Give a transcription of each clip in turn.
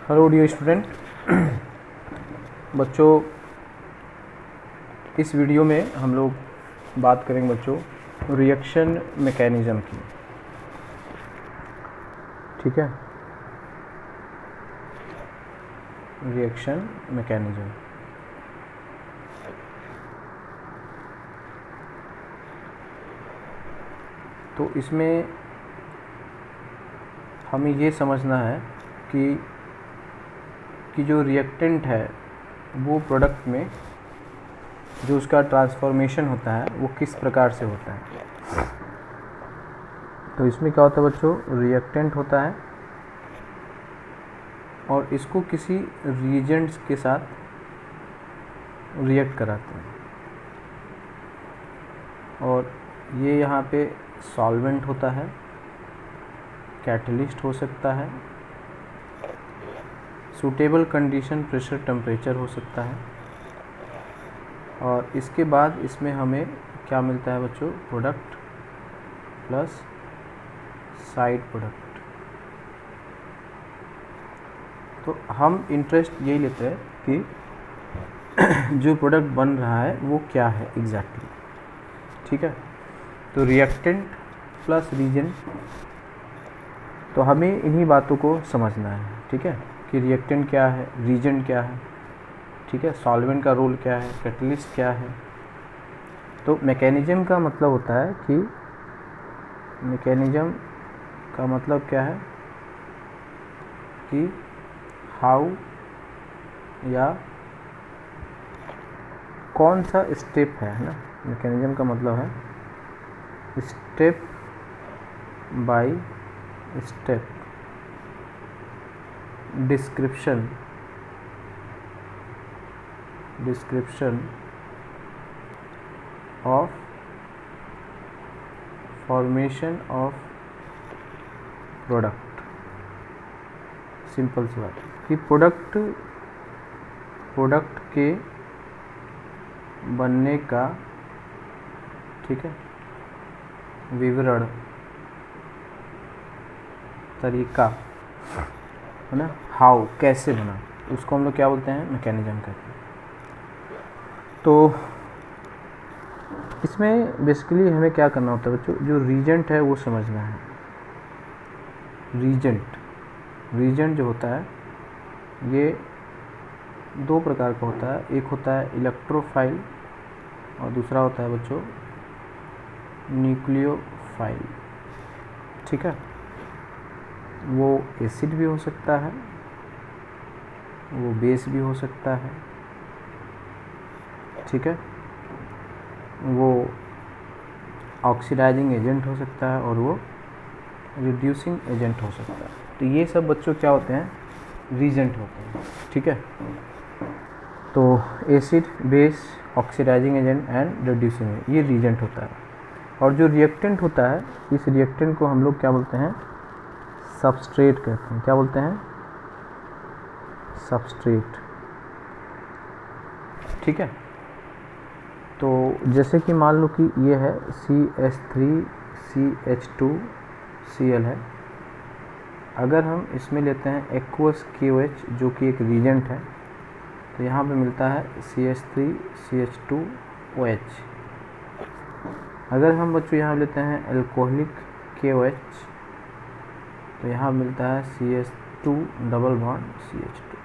Hello dear student. बच्चों, इस video में हम लोग बात करेंगे बच्चों रिएक्शन मैकेनिज़्म की। ठीक है, रिएक्शन मैकेनिज़्म। तो इसमें हमें ये समझना है कि जो रिएक्टेंट है वो प्रोडक्ट में जो उसका ट्रांसफॉर्मेशन होता है वो किस प्रकार से होता है। तो इसमें क्या होता है बच्चों, रिएक्टेंट होता है और इसको किसी रिएजेंट्स के साथ रिएक्ट कराते हैं और ये यहाँ पे सॉल्वेंट होता है, कैटलिस्ट हो सकता है, सूटेबल कंडीशन प्रेशर टेम्परेचर हो सकता है और इसके बाद इसमें हमें क्या मिलता है बच्चों, प्रोडक्ट प्लस साइड प्रोडक्ट। तो हम इंटरेस्ट यही लेते हैं कि जो प्रोडक्ट बन रहा है वो क्या है एग्जैक्टली। ठीक है, तो रिएक्टेंट प्लस रीजेंट, तो हमें इन्हीं बातों को समझना है। ठीक है, कि रिएक्टेंट क्या है, रीजेंट क्या है, ठीक है, सॉल्वेंट का रोल क्या है, कैटलिस्ट क्या है। तो मैकेनिज्म का मतलब होता है कि मैकेनिज्म का मतलब क्या है कि हाउ या कौन सा स्टेप है ना। मैकेनिज्म का मतलब है step by step description of formation of product. Simple सी बात कि प्रोडक्ट के बनने का, ठीक है, विवरण, तरीका है ना, हाउ, कैसे बना, उसको हम लोग क्या बोलते हैं, मैकेनिज्म कहते हैं। तो इसमें बेसिकली हमें क्या करना होता है बच्चों, जो रीजेंट है वो समझना है। रीजेंट जो होता है ये दो प्रकार का होता है, एक होता है इलेक्ट्रोफाइल और दूसरा होता है बच्चों न्यूक्लियोफाइल। ठीक है, वो एसिड भी हो सकता है, वो बेस भी हो सकता है, ठीक है, वो ऑक्सीडाइजिंग एजेंट हो सकता है और वो रिड्यूसिंग एजेंट हो सकता है। तो ये सब बच्चों क्या होते हैं, रीजेंट होते हैं। ठीक है, तो acid, base, oxidising agent and reducing agent, ये रीजेंट होता है। और जो रिएक्टेंट होता है, इस रिएक्टेंट को हम लोग क्या बोलते हैं, सबस्ट्रेट कहते हैं। क्या बोलते हैं, सबस्ट्रेट। ठीक है, तो जैसे कि मान लो कि ये है CH3CH2Cl है। अगर हम इसमें लेते हैं एक्वस KOH जो कि एक रीजेंट है, तो यहाँ पे मिलता है CH3CH2OH। अगर हम बच्चों यहाँ लेते हैं एल्कोहलिक KOH, तो यहाँ मिलता है CH2 डबल बॉन्ड CH2।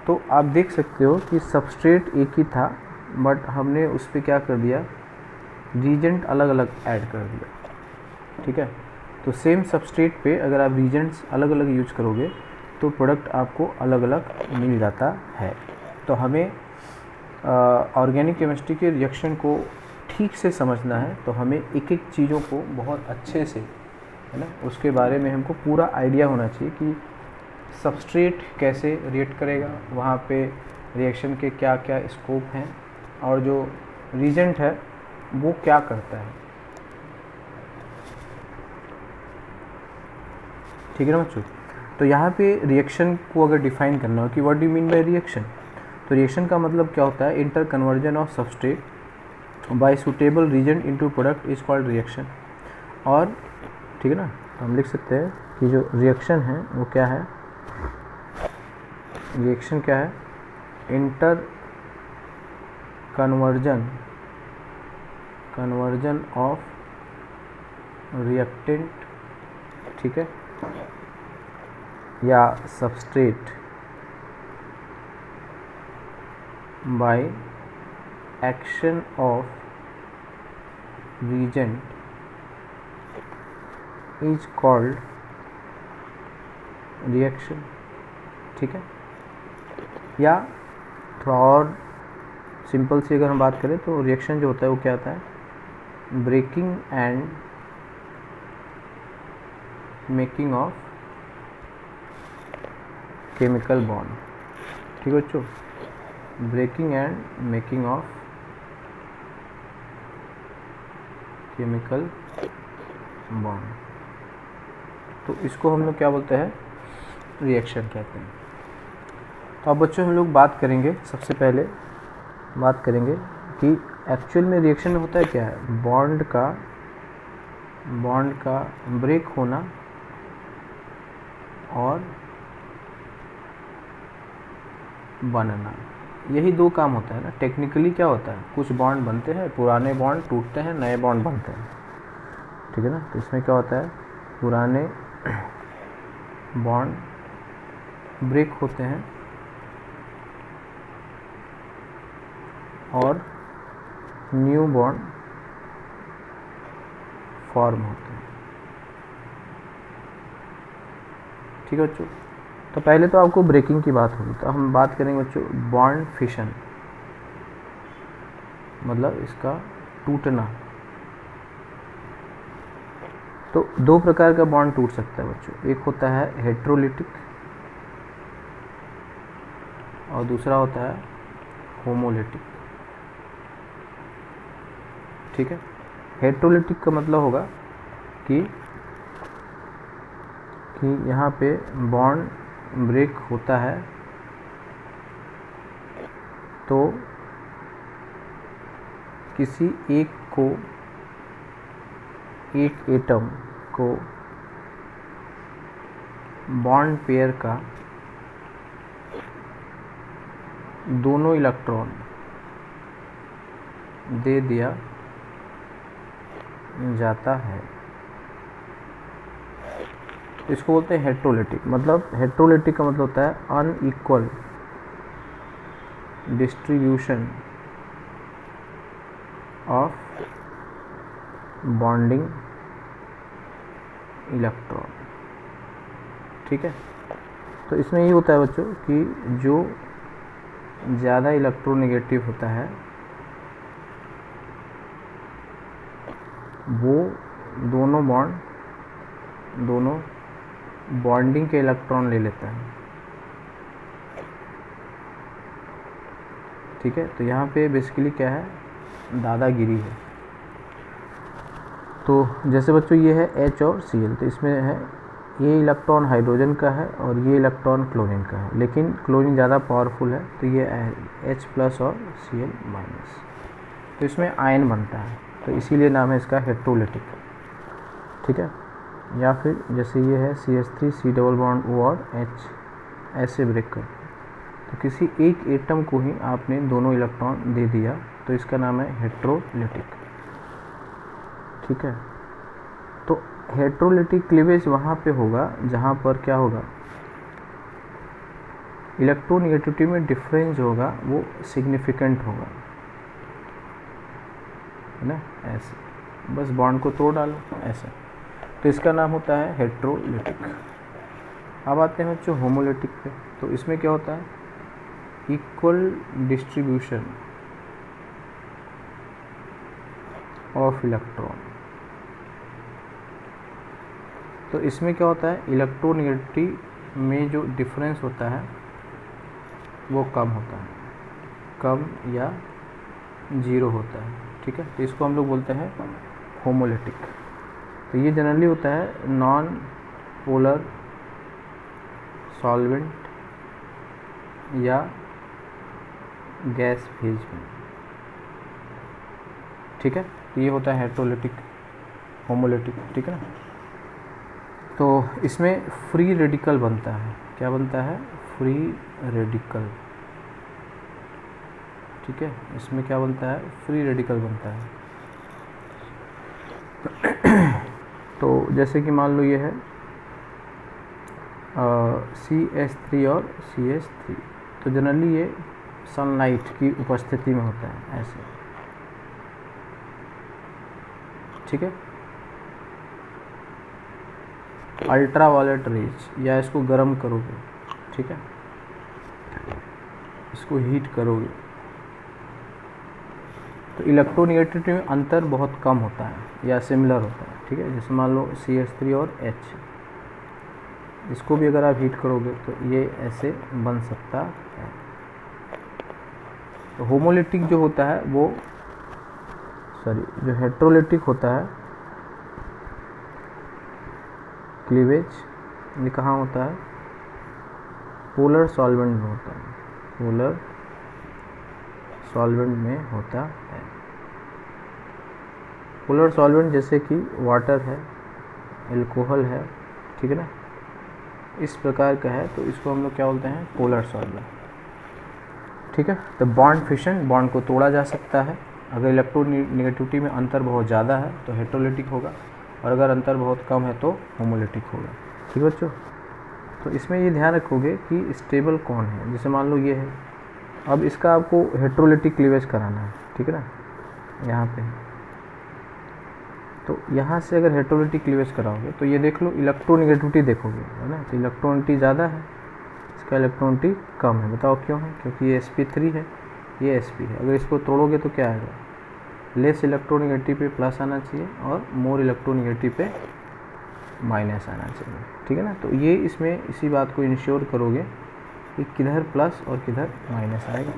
तो आप देख सकते हो कि सबस्ट्रेट एक ही था, बट हमने उस पर क्या कर दिया, रीजेंट अलग अलग ऐड कर दिया। ठीक है, तो सेम सबस्ट्रेट पे अगर आप रीजेंट्स अलग अलग यूज करोगे तो प्रोडक्ट आपको अलग अलग मिल जाता है। तो हमें ऑर्गेनिक केमिस्ट्री के रिएक्शन को ठीक से समझना है, तो हमें एक एक चीज़ों को बहुत अच्छे से, है ना, उसके बारे में हमको पूरा आइडिया होना चाहिए कि सबस्ट्रेट कैसे रिएक्ट करेगा, वहाँ पे रिएक्शन के क्या क्या स्कोप हैं और जो रीजेंट है वो क्या करता है। ठीक है ना बच्चों। तो यहाँ पे रिएक्शन को अगर डिफाइन करना हो कि what do you mean by reaction, तो रिएक्शन का मतलब क्या होता है, interconversion of substrate by suitable reagent into product is called reaction. और ठीक है ना, तो हम लिख सकते हैं कि जो रिएक्शन है वो क्या है, रिएक्शन क्या है, इंटर कन्वर्जन ऑफ रिएक्टेंट, ठीक है, या substrate by action of reagent is called reaction, ठीक है। या थोड़ा और सिंपल सी अगर हम बात करें तो रिएक्शन जो होता है वो क्या होता है, breaking and making of chemical bond, ठीक है बच्चों, breaking and making of chemical bond. तो इसको हम लोग क्या बोलते हैं, रिएक्शन कहते हैं। तो अब बच्चों हम लोग बात करेंगे, सबसे पहले बात करेंगे कि एक्चुअल में रिएक्शन में होता है क्या है, बॉन्ड का ब्रेक होना और बनना, यही दो काम होता है ना। टेक्निकली क्या होता है, कुछ बॉन्ड बनते हैं, पुराने बॉन्ड टूटते हैं, नए बॉन्ड बनते हैं, ठीक है ना। तो इसमें क्या होता है, पुराने बॉन्ड ब्रेक होते हैं और न्यू बॉन्ड फॉर्म होते हैं, ठीक है बच्चों। तो पहले तो आपको ब्रेकिंग की बात होगी, तो हम बात करेंगे बच्चों बॉन्ड फिशन, मतलब इसका टूटना। तो दो प्रकार का बॉन्ड टूट सकता है बच्चों, एक होता है हेट्रोलिटिक और दूसरा होता है होमोलिटिक, ठीक है। हेट्रोलिटिक का मतलब होगा कि यहाँ पे बॉन्ड ब्रेक होता है तो किसी एक एटम को बॉन्ड पेयर का दोनों इलेक्ट्रॉन दे दिया जाता है, इसको बोलते हैं हेट्रोलिटिक। मतलब हेट्रोलिटिक का मतलब होता है unequal distribution of bonding electron, ठीक है। तो इसमें ये होता है बच्चों कि जो ज़्यादा इलेक्ट्रोनेगेटिव होता है वो दोनों बॉन्डिंग के इलेक्ट्रॉन ले लेता है, ठीक है। तो यहाँ पे बेसिकली क्या है, दादागिरी है। तो जैसे बच्चों ये है H और Cl, तो इसमें है ये इलेक्ट्रॉन हाइड्रोजन का है और ये इलेक्ट्रॉन क्लोरीन का है, लेकिन क्लोरीन ज़्यादा पावरफुल है, तो ये H प्लस और Cl माइनस, तो इसमें आयन बनता है, तो इसीलिए नाम है इसका हेट्रोलिटिक, ठीक है। या फिर जैसे ये है CH3 C double bond O और H, ऐसे ब्रेक कर, तो किसी एक एटम को ही आपने दोनों इलेक्ट्रॉन दे दिया, तो इसका नाम है हेट्रोलिटिक, ठीक है। तो हेट्रोलिटिक क्लीवेज वहाँ पे होगा जहाँ पर क्या होगा, इलेक्ट्रोनेगेटिविटी में डिफरेंस होगा, वो सिग्निफिकेंट होगा, है ना, ऐसे बस बॉन्ड को तोड़ डालो ऐसा, तो इसका नाम होता है हेट्रोलिटिक। अब आते हैं बच्चों होमोलिटिक पे। तो इसमें क्या होता है, इक्वल डिस्ट्रीब्यूशन ऑफ इलेक्ट्रॉन। तो इसमें क्या होता है, इलेक्ट्रोनेगेटिविटी में जो डिफरेंस होता है वो कम होता है, कम या ज़ीरो होता है, ठीक है। तो इसको हम लोग बोलते हैं होमोलिटिक। तो ये जनरली होता है नॉन पोलर सॉल्वेंट या गैस फेज में, ठीक है। तो ये होता है हेट्रोलिटिक, होमोलिटिक, ठीक है ना। तो इसमें फ्री रेडिकल बनता है, क्या बनता है, फ्री रेडिकल। ठीक है, इसमें क्या बनता है, फ्री रेडिकल बनता है। तो जैसे कि मान लो ये है CH3 और CH3, तो जनरली ये सनलाइट की उपस्थिति में होता है ऐसे। ठीक है, अल्ट्रा वायलेट रेज, या इसको गर्म करोगे, ठीक है, इसको हीट करोगे तो इलेक्ट्रोनेगेटिविटी में अंतर बहुत कम होता है या सिमिलर होता है। ठीक है, जैसे मान लो CH3 और H, इसको भी अगर आप हीट करोगे तो ये ऐसे बन सकता है। तो होमोलिटिक जो होता है वो, जो हेट्रोलिटिक होता है क्लीवेज, ये कहाँ होता है, पोलर सॉल्वेंट में होता है, पोलर सॉल्वेंट में होता है। पोलर सॉल्वेंट जैसे कि वाटर है, एल्कोहल है, ठीक है ना, इस प्रकार का है, तो इसको हम लोग क्या बोलते हैं, पोलर सॉल्वेंट। ठीक है, तो बॉन्ड फिशन, बॉन्ड को तोड़ा जा सकता है। अगर इलेक्ट्रोनेगेटिविटी में अंतर बहुत ज़्यादा है तो हेट्रोलिटिक होगा, और अगर अंतर बहुत कम है तो होमोलिटिक होगा। ठीक है बच्चों, तो इसमें ये ध्यान रखोगे कि स्टेबल कौन है। जैसे मान लो ये है, अब इसका आपको हेट्रोलिटिक क्लीवेज कराना है, ठीक है ना, यहाँ पे, तो यहाँ से अगर हेट्रोलिटिक क्लीवेज कराओगे तो ये देख लो इलेक्ट्रोनेगेटिविटी देखोगे, है ना, तो इलेक्ट्रोनिटी ज़्यादा है, इसका इलेक्ट्रोनिटी कम है। बताओ क्यों है, क्योंकि ये sp3 है, ये sp है। अगर इसको तोड़ोगे तो क्या आएगा, लेस इलेक्ट्रोनेगेटिव पे प्लस आना चाहिए और मोर इलेक्ट्रोनेगेटिव पे माइनस आना चाहिए। ठीक है ना, तो ये इसमें इसी बात को इंश्योर करोगे कि किधर प्लस और किधर माइनस आएगा।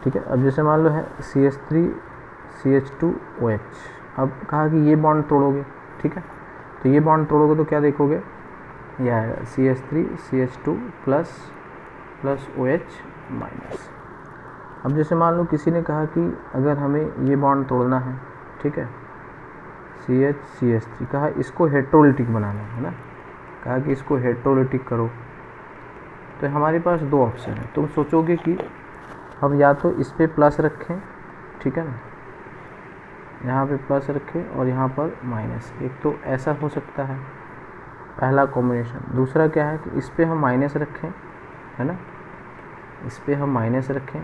ठीक है, अब जैसे मान लो है CH3 CH2OH, अब कहा कि ये बॉन्ड तोड़ोगे, ठीक है, तो ये बॉन्ड तोड़ोगे तो क्या देखोगे, यह आएगा CH3 CH2 plus OH minus. अब जैसे मान लो किसी ने कहा कि अगर हमें ये बॉन्ड तोड़ना है, ठीक है, CH3 कहा इसको हेट्रोलिटिक बनाना है ना, कहा कि इसको हेट्रोलिटिक करो, तो हमारे पास दो ऑप्शन है। तुम सोचोगे कि हम या तो इस पे प्लस रखें, ठीक है ना, यहाँ पे प्लस रखें और यहाँ पर माइनस, एक तो ऐसा हो सकता है पहला कॉम्बिनेशन। दूसरा क्या है कि इस पे हम माइनस रखें, है ना, इस पे हम माइनस रखें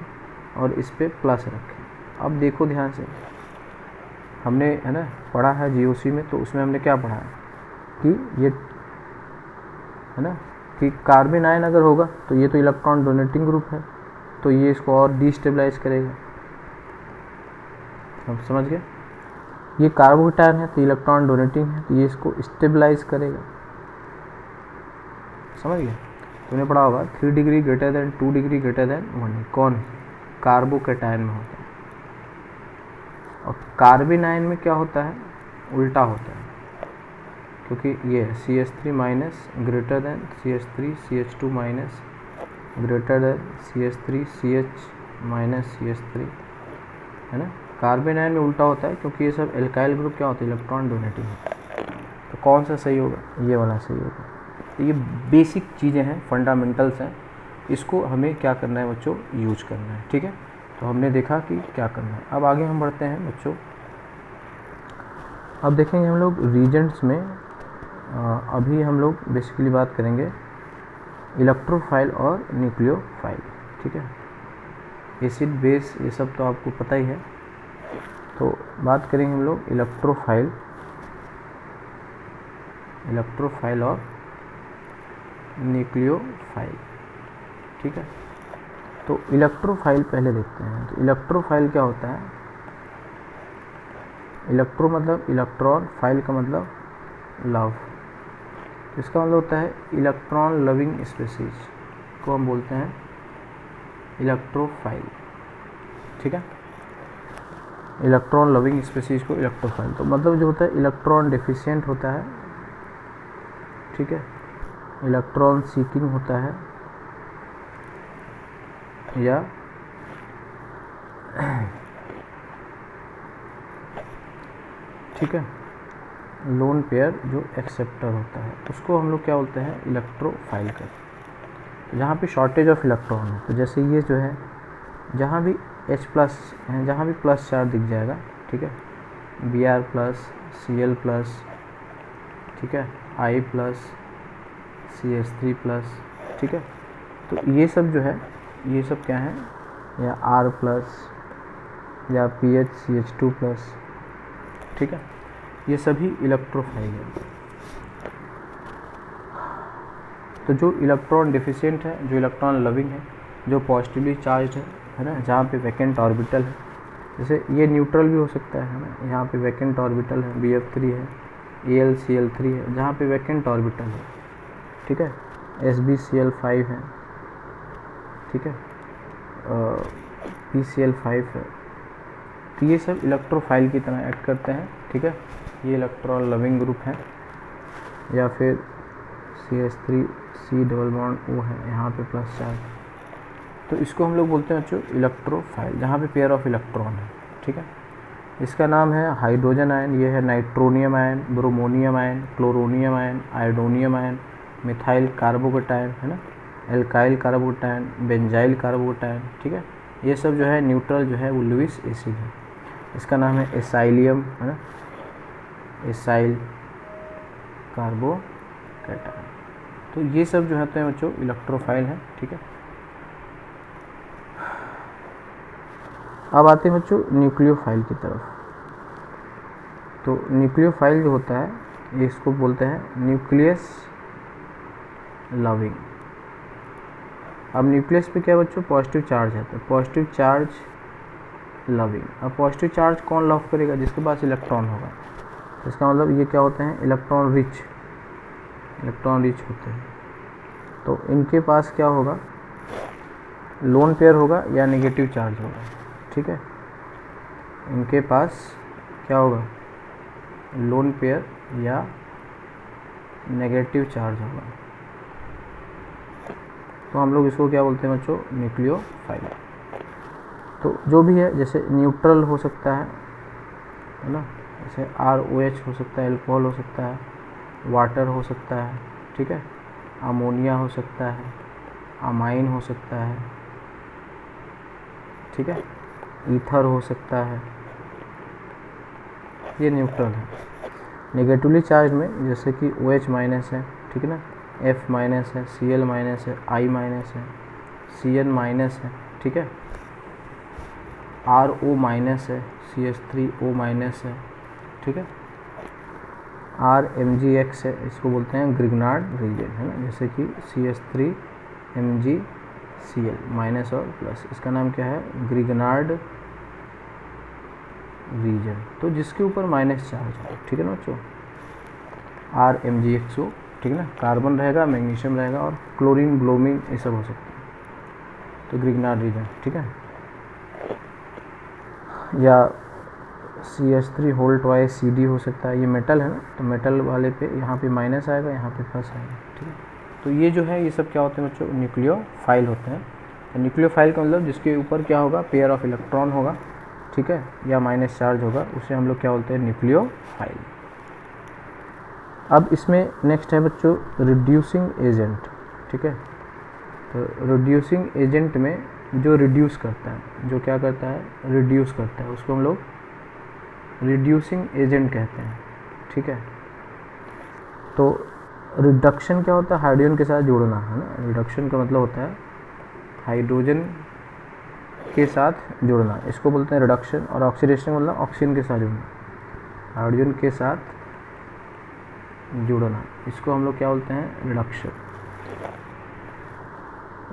और इस पे प्लस रखें। अब देखो ध्यान से, हमने, है ना, पढ़ा है GOC में, तो उसमें हमने क्या पढ़ा है कि ये, है ना, कि कार्बन आयन अगर होगा तो ये तो इलेक्ट्रॉन डोनेटिंग ग्रुप है, तो ये इसको और डिस्टेबलाइज करेगा। हम समझ गए, ये कार्बोकेटायन है तो इलेक्ट्रॉन डोनेटिंग है, तो ये इसको स्टेबलाइज करेगा। समझ गए, तुमने पढ़ा होगा 3 degree greater than 2 degree greater than 1, कौन, कार्बोकेटायन में होता है। और कार्बन आयन में क्या होता है, उल्टा होता है, क्योंकि ये CH3 minus greater than CH3 CH2 minus greater than CH3 CH minus CH3, है ना। कार्बन आयन में उल्टा होता है क्योंकि ये सब एल्काइल ग्रुप क्या होता है, इलेक्ट्रॉन डोनेटिंग होता है। तो कौन सा सही होगा, ये वाला सही होगा। तो ये बेसिक चीज़ें हैं, फंडामेंटल्स हैं, इसको हमें क्या करना है बच्चों, यूज करना है। ठीक है, तो हमने देखा कि क्या करना है। अब आगे हम बढ़ते हैं बच्चों, अब देखेंगे हम लोग रीजेंट्स में। अभी हम लोग बेसिकली बात करेंगे इलेक्ट्रोफाइल और न्यूक्लियोफाइल। ठीक है, एसिड बेस ये सब तो आपको पता ही है, तो बात करेंगे हम लोग इलेक्ट्रोफाइल और न्यूक्लियोफाइल। ठीक है, तो इलेक्ट्रोफाइल पहले देखते हैं। तो इलेक्ट्रोफाइल क्या होता है, इलेक्ट्रो मतलब इलेक्ट्रॉन, फाइल का मतलब लव, इसका मतलब होता है इलेक्ट्रॉन लविंग स्पीशीज को हम बोलते हैं इलेक्ट्रोफाइल। ठीक है, इलेक्ट्रॉन लविंग स्पीशीज को इलेक्ट्रोफाइल, तो मतलब जो होता है इलेक्ट्रॉन डेफिशिएंट होता है, ठीक है, इलेक्ट्रॉन सीकिंग होता है, या ठीक है, लोन पेयर जो एक्सेप्टर होता है उसको हम लोग क्या बोलते हैं, इलेक्ट्रोफाइल कहते हैं। जहाँ पे शॉर्टेज ऑफ इलेक्ट्रॉन है, तो जैसे ये जो है जहाँ भी H प्लस है, जहाँ भी प्लस चार्ज दिख जाएगा, ठीक है, Br प्लस, Cl प्लस, ठीक है, I प्लस, CH3 प्लस, ठीक है, तो ये सब जो है ये सब क्या है, या R प्लस या PH CH2 प्लस, ठीक है, ये सभी इलेक्ट्रोफाइल है। तो जो इलेक्ट्रॉन डिफिशिएंट है, जो इलेक्ट्रॉन लविंग है, जो पॉजिटिवली चार्ज है ना, जहाँ पे वैकेंट ऑर्बिटल है, जैसे ये न्यूट्रल भी हो सकता है ना, यहाँ पे वैकेंट ऑर्बिटल है, BF3 है, AlCl3 है, जहाँ पे वैकेंट ऑर्बिटल है, ठीक है, SbCl5 है, ठीक है, PCl5 है, तो ये सब इलेक्ट्रोफाइल की तरह एक्ट करते हैं, ठीक है, ये इलेक्ट्रॉन लविंग ग्रुप है। या फिर CH3 C double bond O है, यहाँ पे प्लस चार्ज, तो इसको हम लोग बोलते हैं बच्चों इलेक्ट्रोफाइल, जहाँ पे पेयर ऑफ इलेक्ट्रॉन है, ठीक है। इसका नाम है हाइड्रोजन आयन, ये है nitronium ion, bromonium ion, chloronium ion, iodonium ion, methyl carbocation है ना, एल्काइल कार्बोकेटायन, बेंजाइल कार्बोकेटायन, ठीक है, ये सब जो है न्यूट्रल जो है वो लुईस एसिड है। इसका नाम है एसाइलियम है ना, एसाइल कार्बोकेटायन। तो ये सब जो होते हैं बच्चों इलेक्ट्रोफाइल है, ठीक है। अब आते हैं बच्चों न्यूक्लियोफाइल की तरफ। तो न्यूक्लियोफाइल जो होता है इसको बोलते हैं न्यूक्लियस लविंग। अब न्यूक्लियस पे क्या बच्चों पॉजिटिव चार्ज है, तो पॉजिटिव चार्ज लविंग। अब पॉजिटिव चार्ज कौन लव करेगा, जिसके पास इलेक्ट्रॉन होगा, तो इसका मतलब ये क्या होते हैं इलेक्ट्रॉन रिच होते हैं। तो इनके पास क्या होगा, लोन पेयर होगा या नेगेटिव चार्ज होगा, ठीक है, इनके पास क्या होगा लोन पेयर या नेगेटिव चार्ज होगा। तो हम लोग इसको क्या बोलते हैं बच्चों न्यूक्लियोफाइल। तो जो भी है जैसे न्यूट्रल हो सकता है ना, जैसे ROH हो सकता है, एल्कोहल हो सकता है, वाटर हो सकता है, ठीक है, अमोनिया हो सकता है, अमाइन हो सकता है, ठीक है, ईथर हो सकता है, ये न्यूट्रल है। नेगेटिवली चार्ज में जैसे कि OH माइनस है, ठीक है ना, F माइनस है, Cl माइनस है, I माइनस है, Cn माइनस है, ठीक है, RO माइनस है, CH3O माइनस है, ठीक है, RMgX है, इसको बोलते हैं ग्रिग्नार्ड रीजन है ना, जैसे कि CH3 MgCl माइनस और प्लस, इसका नाम क्या है ग्रिग्नार्ड रीजन। तो जिसके ऊपर माइनस चार्ज है, ठीक है ना बच्चों, RMgXO, ठीक है ना, कार्बन रहेगा, मैग्नीशियम रहेगा और क्लोरीन ब्रोमीन ये सब हो सकता है, तो ग्रिग्नार्ड रीजन, ठीक है। या CH3 होल ट्वाइस CD हो सकता है, ये मेटल है ना, तो मेटल वाले पे यहाँ पे माइनस आएगा, यहाँ पे प्लस आएगा, ठीक है। तो ये जो है ये सब क्या होते हैं बच्चों न्यूक्लियोफाइल होते हैं। तो न्यूक्लियोफाइल का मतलब जिसके ऊपर क्या होगा पेयर ऑफ इलेक्ट्रॉन होगा, ठीक है, या माइनस चार्ज होगा, उसे हम लोग क्या बोलते हैं न्यूक्लियोफाइल। अब इसमें नेक्स्ट है बच्चों रिड्यूसिंग एजेंट, ठीक है। तो रिड्यूसिंग एजेंट में जो रिड्यूस करता है, जो क्या करता है रिड्यूस करता है, उसको हम लोग रिड्यूसिंग एजेंट कहते हैं, ठीक है। तो रिडक्शन क्या होता है हाइड्रोजन के साथ जुड़ना है ना, रिडक्शन का मतलब होता है हाइड्रोजन के साथ जुड़ना, इसको बोलते हैं रिडक्शन। और ऑक्सीडेशन मतलब ऑक्सीजन के साथ जुड़ना, हाइड्रोजन के साथ जुड़ना, इसको हम लोग क्या बोलते हैं रिडक्शन।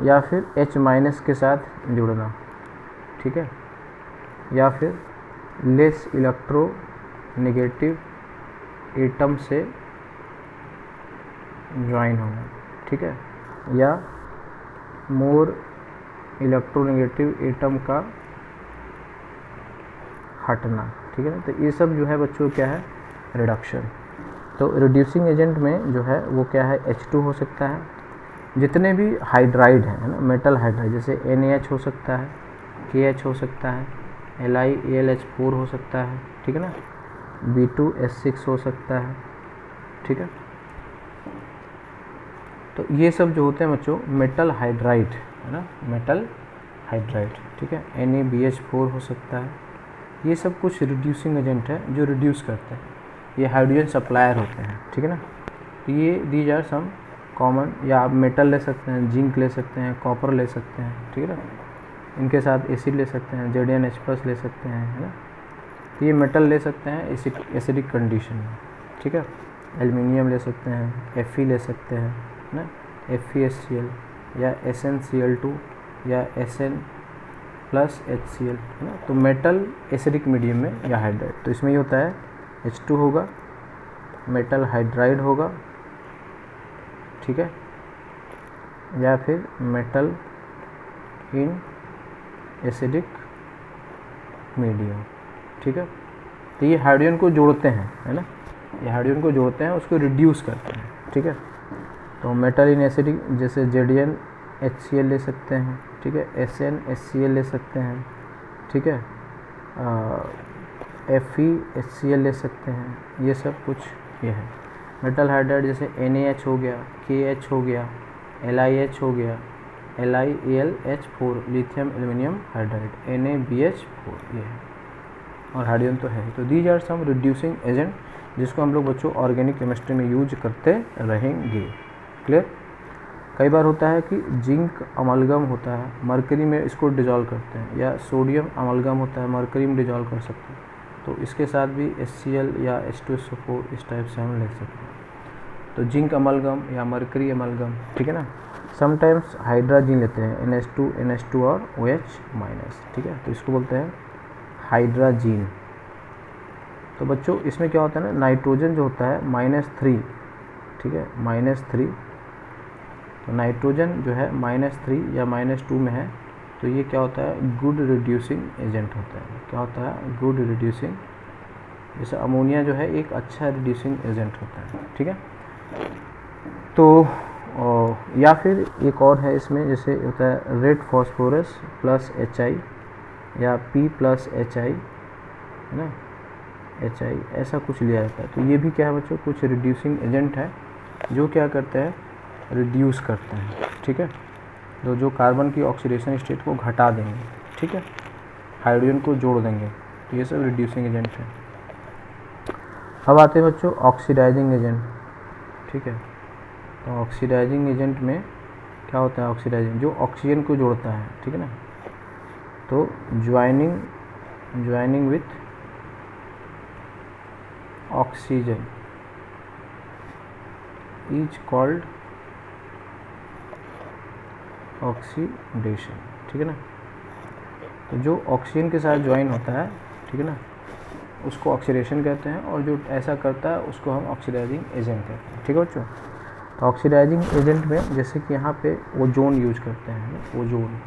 या फिर H माइनस के साथ जुड़ना, ठीक है, या फिर लेस इलेक्ट्रोनेगेटिव एटम से ज्वाइन होना, ठीक है, या मोर इलेक्ट्रोनेगेटिव एटम का हटना, ठीक है ना। तो ये सब जो है बच्चों क्या है रिडक्शन। तो रिड्यूसिंग एजेंट में जो है वो क्या है H2 हो सकता है, जितने भी हाइड्राइड हैं है ना, मेटल हाइड्राइड, जैसे NaH हो सकता है, KH हो सकता है, LiAlH4 हो सकता है, ठीक है ना, B2S6 हो सकता है, ठीक है। तो ये सब जो होते हैं बच्चों मेटल हाइड्राइड है ना, मेटल हाइड्राइड, ठीक है। NaBH4 हो सकता है। ये सब कुछ रिड्यूसिंग एजेंट है जो रिड्यूस करते हैं, ये हाइड्रोजन सप्लायर होते हैं, ठीक है ना। तो ये दीज आर सम कॉमन, या आप मेटल ले सकते हैं, जिंक ले सकते हैं, कॉपर ले सकते हैं, ठीक है ना। इनके साथ एसिड ले सकते हैं, ZnH+ ले सकते हैं, है ना। तो ये मेटल ले सकते हैं एसिडिक कंडीशन में, ठीक है। एल्युमिनियम ले सकते हैं, Fe ले सकते हैं, है ना, FeSCl या SnCl2 या Sn+HCl, है ना। तो मेटल एसिडिक मीडियम में या हाइड्राइड, तो इसमें ये होता है H2 होगा, मेटल हाइड्राइड होगा, ठीक है, या फिर मेटल इन एसिडिक मीडियम, ठीक है। तो ये हाइड्रोजन को जोड़ते हैं, है ना, ये हाइड्रोजन को जोड़ते हैं, उसको रिड्यूस करते हैं, ठीक है। तो मेटल इन एसिडिक जैसे ZnHCl ले सकते हैं, ठीक है, SnHCl ले सकते हैं, ठीक है, FeHCl ले सकते हैं, ये सब कुछ ये है। मेटल हाइड्राइड जैसे NaH हो गया, KH हो गया, LiH हो गया, LiAlH4 lithium aluminium hydride, NaBH4 ये है, और हाइड्रोजन तो है। तो these are some reducing agent जिसको हम लोग बच्चों ऑर्गेनिक केमिस्ट्री में यूज करते रहेंगे, क्लियर। कई बार होता है कि जिंक अमलगम होता है, मरकरी में इसको डिजॉल्व करते हैं, या सोडियम अमलगम होता है, मरकरी में डिजॉल्व कर सकते हैं, तो इसके साथ भी HCl या H2SO4 इस टाइप से हम ले सकते हैं। तो जिंक अमलगम या मरकरी अमलगम, ठीक है ना। समटाइम्स हाइड्राजीन लेते हैं, NH2 और OH-, ठीक है, तो इसको बोलते हैं हाइड्राजीन। तो बच्चों इसमें क्या होता है ना, नाइट्रोजन जो होता है -3, ठीक है, -3, तो नाइट्रोजन जो है -3 या -2 में है, तो ये क्या होता है, गुड रिड्यूसिंग एजेंट होता है। क्या होता है, गुड रिड्यूसिंग, जैसे अमोनिया जो है एक अच्छा रिड्यूसिंग एजेंट होता है, ठीक है। तो या फिर एक और है इसमें, जैसे होता है रेड फॉस्फोरस प्लस HI या P+HI, है ना, HI ऐसा कुछ लिया जाता है। तो ये भी क्या है बच्चों, कुछ रिड्यूसिंग एजेंट है जो क्या करते हैं, रिड्यूस करते हैं, ठीक है। तो जो कार्बन की ऑक्सीडेशन स्टेट को घटा देंगे, ठीक है, हाइड्रोजन को जोड़ देंगे, तो ये सब रिड्यूसिंग एजेंट है। अब आते हैं बच्चों ऑक्सीडाइजिंग एजेंट, ठीक है। तो ऑक्सीडाइजिंग एजेंट में क्या होता है, ऑक्सीडाइजिंग जो ऑक्सीजन को जोड़ता है, ठीक है ना। तो joining with oxygen is called oxidation, ठीक है ना। तो जो ऑक्सीजन के साथ ज्वाइन होता है, ठीक है ना, उसको ऑक्सीडेशन कहते हैं, और जो ऐसा करता है उसको हम ऑक्सीडाइजिंग एजेंट कहते हैं, ठीक है बच्चों। तो ऑक्सीडाइजिंग एजेंट में जैसे कि यहाँ पे ओजोन यूज करते हैं,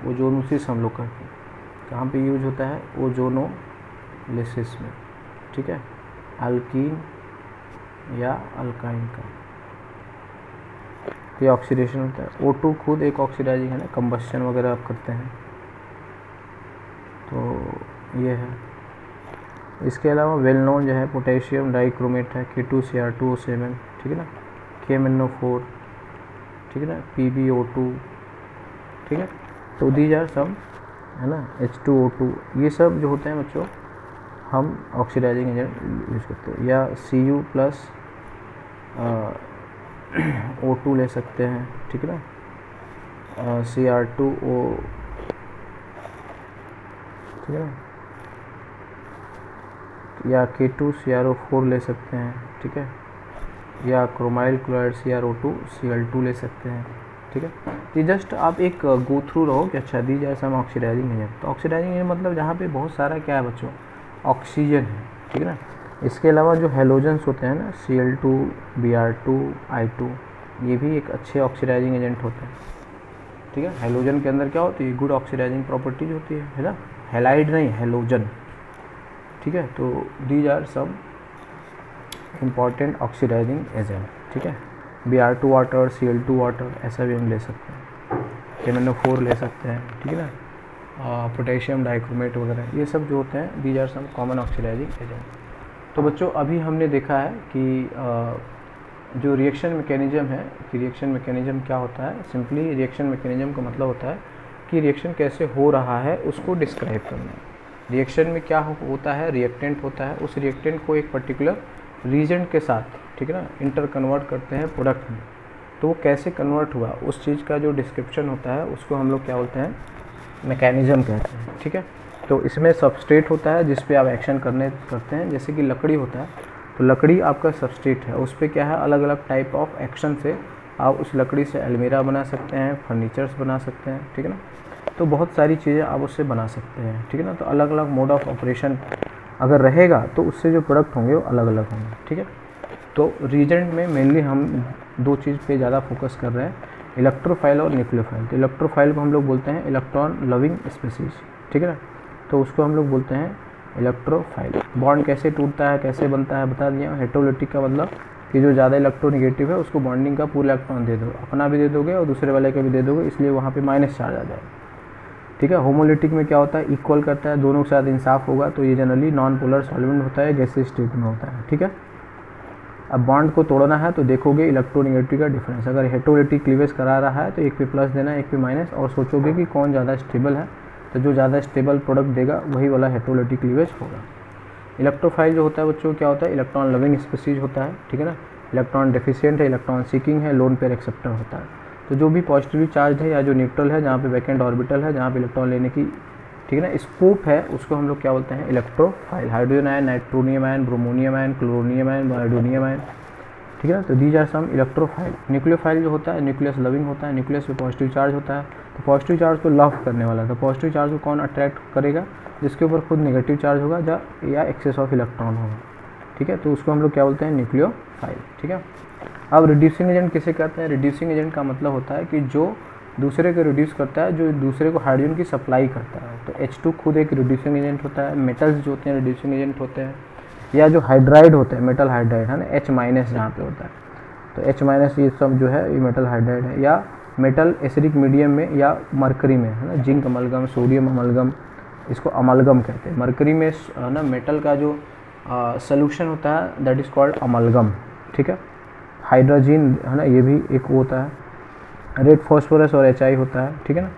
ओजोन उसी से हम लोग करते हैं, कहाँ पे यूज होता है, ओजोनोलिसिस में, ठीक है, अल्कीन या अल्काइन का ये ऑक्सीडेशन होता है। O2 खुद एक ऑक्सीडाइजिंग है ना, कंबस्शन वगैरह आप करते हैं, तो ये है। इसके अलावा वेल नोन जो है पोटेशियम डाइक्रोमेट है, K2Cr2O7, ठीक है ना, KMnO4, ठीक है ना, PbO2, ठीक है। तो दीज आर सम, है ना, H2O2, ये सब जो होते हैं बच्चों हम ऑक्सीडाइजिंग एजेंट यूज करते हैं। या Cu+ O2 ले सकते हैं, ठीक है ना, Cr2O, ठीक है ना, या K2CrO4 ले सकते हैं, ठीक है, या क्रोमाइल क्लोराइड CrO2 Cl2 ले सकते हैं, ठीक है। ये जस्ट आप एक गो थ्रू रहो कि अच्छा दी जाए सम ऑक्सीडाइजिंग एजेंट। तो ऑक्सीडाइजिंग एजेंट मतलब जहाँ पे बहुत सारा क्या है बच्चों, ऑक्सीजन है, ठीक है ना। इसके अलावा जो हेलोजेंस होते हैं ना, Cl2, Br2, I2, ये भी एक अच्छे ऑक्सीडाइजिंग एजेंट होते हैं, ठीक है। हेलोजन के अंदर क्या होती है, गुड ऑक्सीडाइजिंग प्रॉपर्टीज होती है ना, हेलाइड नहीं, हेलोजन, ठीक है। तो these are some important oxidising agent, ठीक है। Br2 वाटर, Cl2 वाटर ऐसा भी हम ले सकते हैं, KMnO4 ले सकते हैं, ठीक है ना, पोटेशियम डाइक्रोमेट वगैरह, ये सब जो होते हैं these are some common oxidising agent. तो बच्चों अभी हमने देखा है कि जो रिएक्शन मैकेनिज्म है कि रिएक्शन मैकेनिज्म क्या होता है। सिंपली रिएक्शन मैकेनिज्म का मतलब होता है कि रिएक्शन कैसे हो रहा है उसको डिस्क्राइब करना है। रिएक्शन में क्या होता है, रिएक्टेंट होता है, उस रिएक्टेंट को एक पर्टिकुलर रीजेंट के साथ, ठीक है ना, इंटर कन्वर्ट करते हैं प्रोडक्ट में। तो वो कैसे कन्वर्ट हुआ उस चीज़ का जो डिस्क्रिप्शन होता है उसको हम लोग क्या बोलते हैं, मैकेनिज्म कहते हैं, ठीक है। तो इसमें सबस्ट्रेट होता है जिस पे आप एक्शन करते हैं, जैसे कि लकड़ी होता है, तो लकड़ी आपका सबस्ट्रेट है, उस पर क्या है, अलग अलग टाइप ऑफ एक्शन से आप उस लकड़ी से अलमीरा बना सकते हैं, फर्नीचर्स बना सकते हैं, ठीक है ना। तो बहुत सारी चीज़ें आप उससे बना सकते हैं, ठीक है ना। तो अलग अलग मोड ऑफ ऑपरेशन अगर रहेगा तो उससे जो प्रोडक्ट होंगे वो अलग अलग होंगे, ठीक है। तो रीजेंट में मेनली हम दो चीज़ पे ज़्यादा फोकस कर रहे हैं, इलेक्ट्रोफाइल और न्यूक्लियोफाइल। तो इलेक्ट्रोफाइल को हम लोग बोलते हैं इलेक्ट्रॉन लविंग स्पीसीज, ठीक है ना। तो उसको हम लोग बोलते हैं इलेक्ट्रोफाइल। बॉन्ड कैसे टूटता है, कैसे बनता है बता दिया। हेटेरोलिटिक का मतलब कि जो ज़्यादा इलेक्ट्रोनेगेटिव है उसको बॉन्डिंग का पूरा इलेक्ट्रॉन दे दो, अपना भी दे दोगे और दूसरे वाले का भी दे दोगे, इसलिए वहाँ पे माइनस चार्ज आ जाएगा, ठीक है। होमोलिटिक में क्या होता है, इक्वल करता है, दोनों के साथ इंसाफ होगा, तो ये जनरली नॉन पोलर सॉल्वेंट होता है, गैसीय स्टेट में होता है, ठीक है। अब बॉन्ड को तोड़ना है तो देखोगे इलेक्ट्रोनेगेटिव का डिफरेंस, अगर हेटेरोलिटिक क्लीवेज करा रहा है तो एक पे प्लस देना, एक पे माइनस, और सोचोगे कि कौन ज़्यादा स्टेबल है, तो जो ज़्यादा स्टेबल प्रोडक्ट देगा वही वाला हेटेरोलिटिक क्लीवेज होगा। इलेक्ट्रोफाइल जो होता है बच्चों क्या होता है, इलेक्ट्रॉन लविंग स्पीसीज होता है, ठीक है ना। इलेक्ट्रॉन डेफिशिएंट है, इलेक्ट्रॉन सीकिंग है, लोन पेयर एक्सेप्टर होता है। तो जो भी पॉजिटिवली चार्ज है या जो न्यूट्रल है, जहाँ पे वैकेंट ऑर्बिटल है, जहाँ पे इलेक्ट्रॉन लेने की, ठीक है ना, स्कोप है, उसको हम लोग क्या बोलते हैं, electrophile. Hydrogen ion, nitronium ion, bromonium ion, chloronium ion, iodonium ion, ठीक है ना। तो these are some electrophile. Nucleophile जो होता है, न्यूक्लियस लविंग होता है, न्यूक्लियस पे पॉजिटिव चार्ज होता है, तो पॉजिटिव चार्ज को लव करने वाला था। पॉजिटिव चार्ज को कौन अट्रैक्ट करेगा, जिसके ऊपर खुद नेगेटिव चार्ज होगा या एक्सेस ऑफ इलेक्ट्रॉन होगा, ठीक है। तो उसको हम लोग क्या बोलते हैं, न्यूक्लियोफाइल, ठीक है। अब रिड्यूसिंग एजेंट किसे कहते हैं, रिड्यूसिंग एजेंट का मतलब होता है कि जो दूसरे को रिड्यूस करता है, जो दूसरे को हाइड्रोजन की सप्लाई करता है। तो H2 खुद एक रिड्यूसिंग एजेंट होता है, मेटल्स जो होते हैं रिड्यूसिंग एजेंट होते हैं, या जो हाइड्राइड होते हैं, मेटल हाइड्राइड है ना, H- जहाँ पे होता है, तो H- ये सब जो है ये मेटल हाइड्राइड है, या मेटल एसिडिक मीडियम में या मरकरी में, है ना, जिंक अमलगम, सोडियम अमलगम, इसको अमलगम कहते हैं। मरकरी में ना मेटल का जो सोल्यूशन होता है दैट इज़ कॉल्ड अमलगम, ठीक है। हाइड्रोजन है ना, ये भी एक होता है। रेड फॉस्फोरस और HI होता है, ठीक है ना।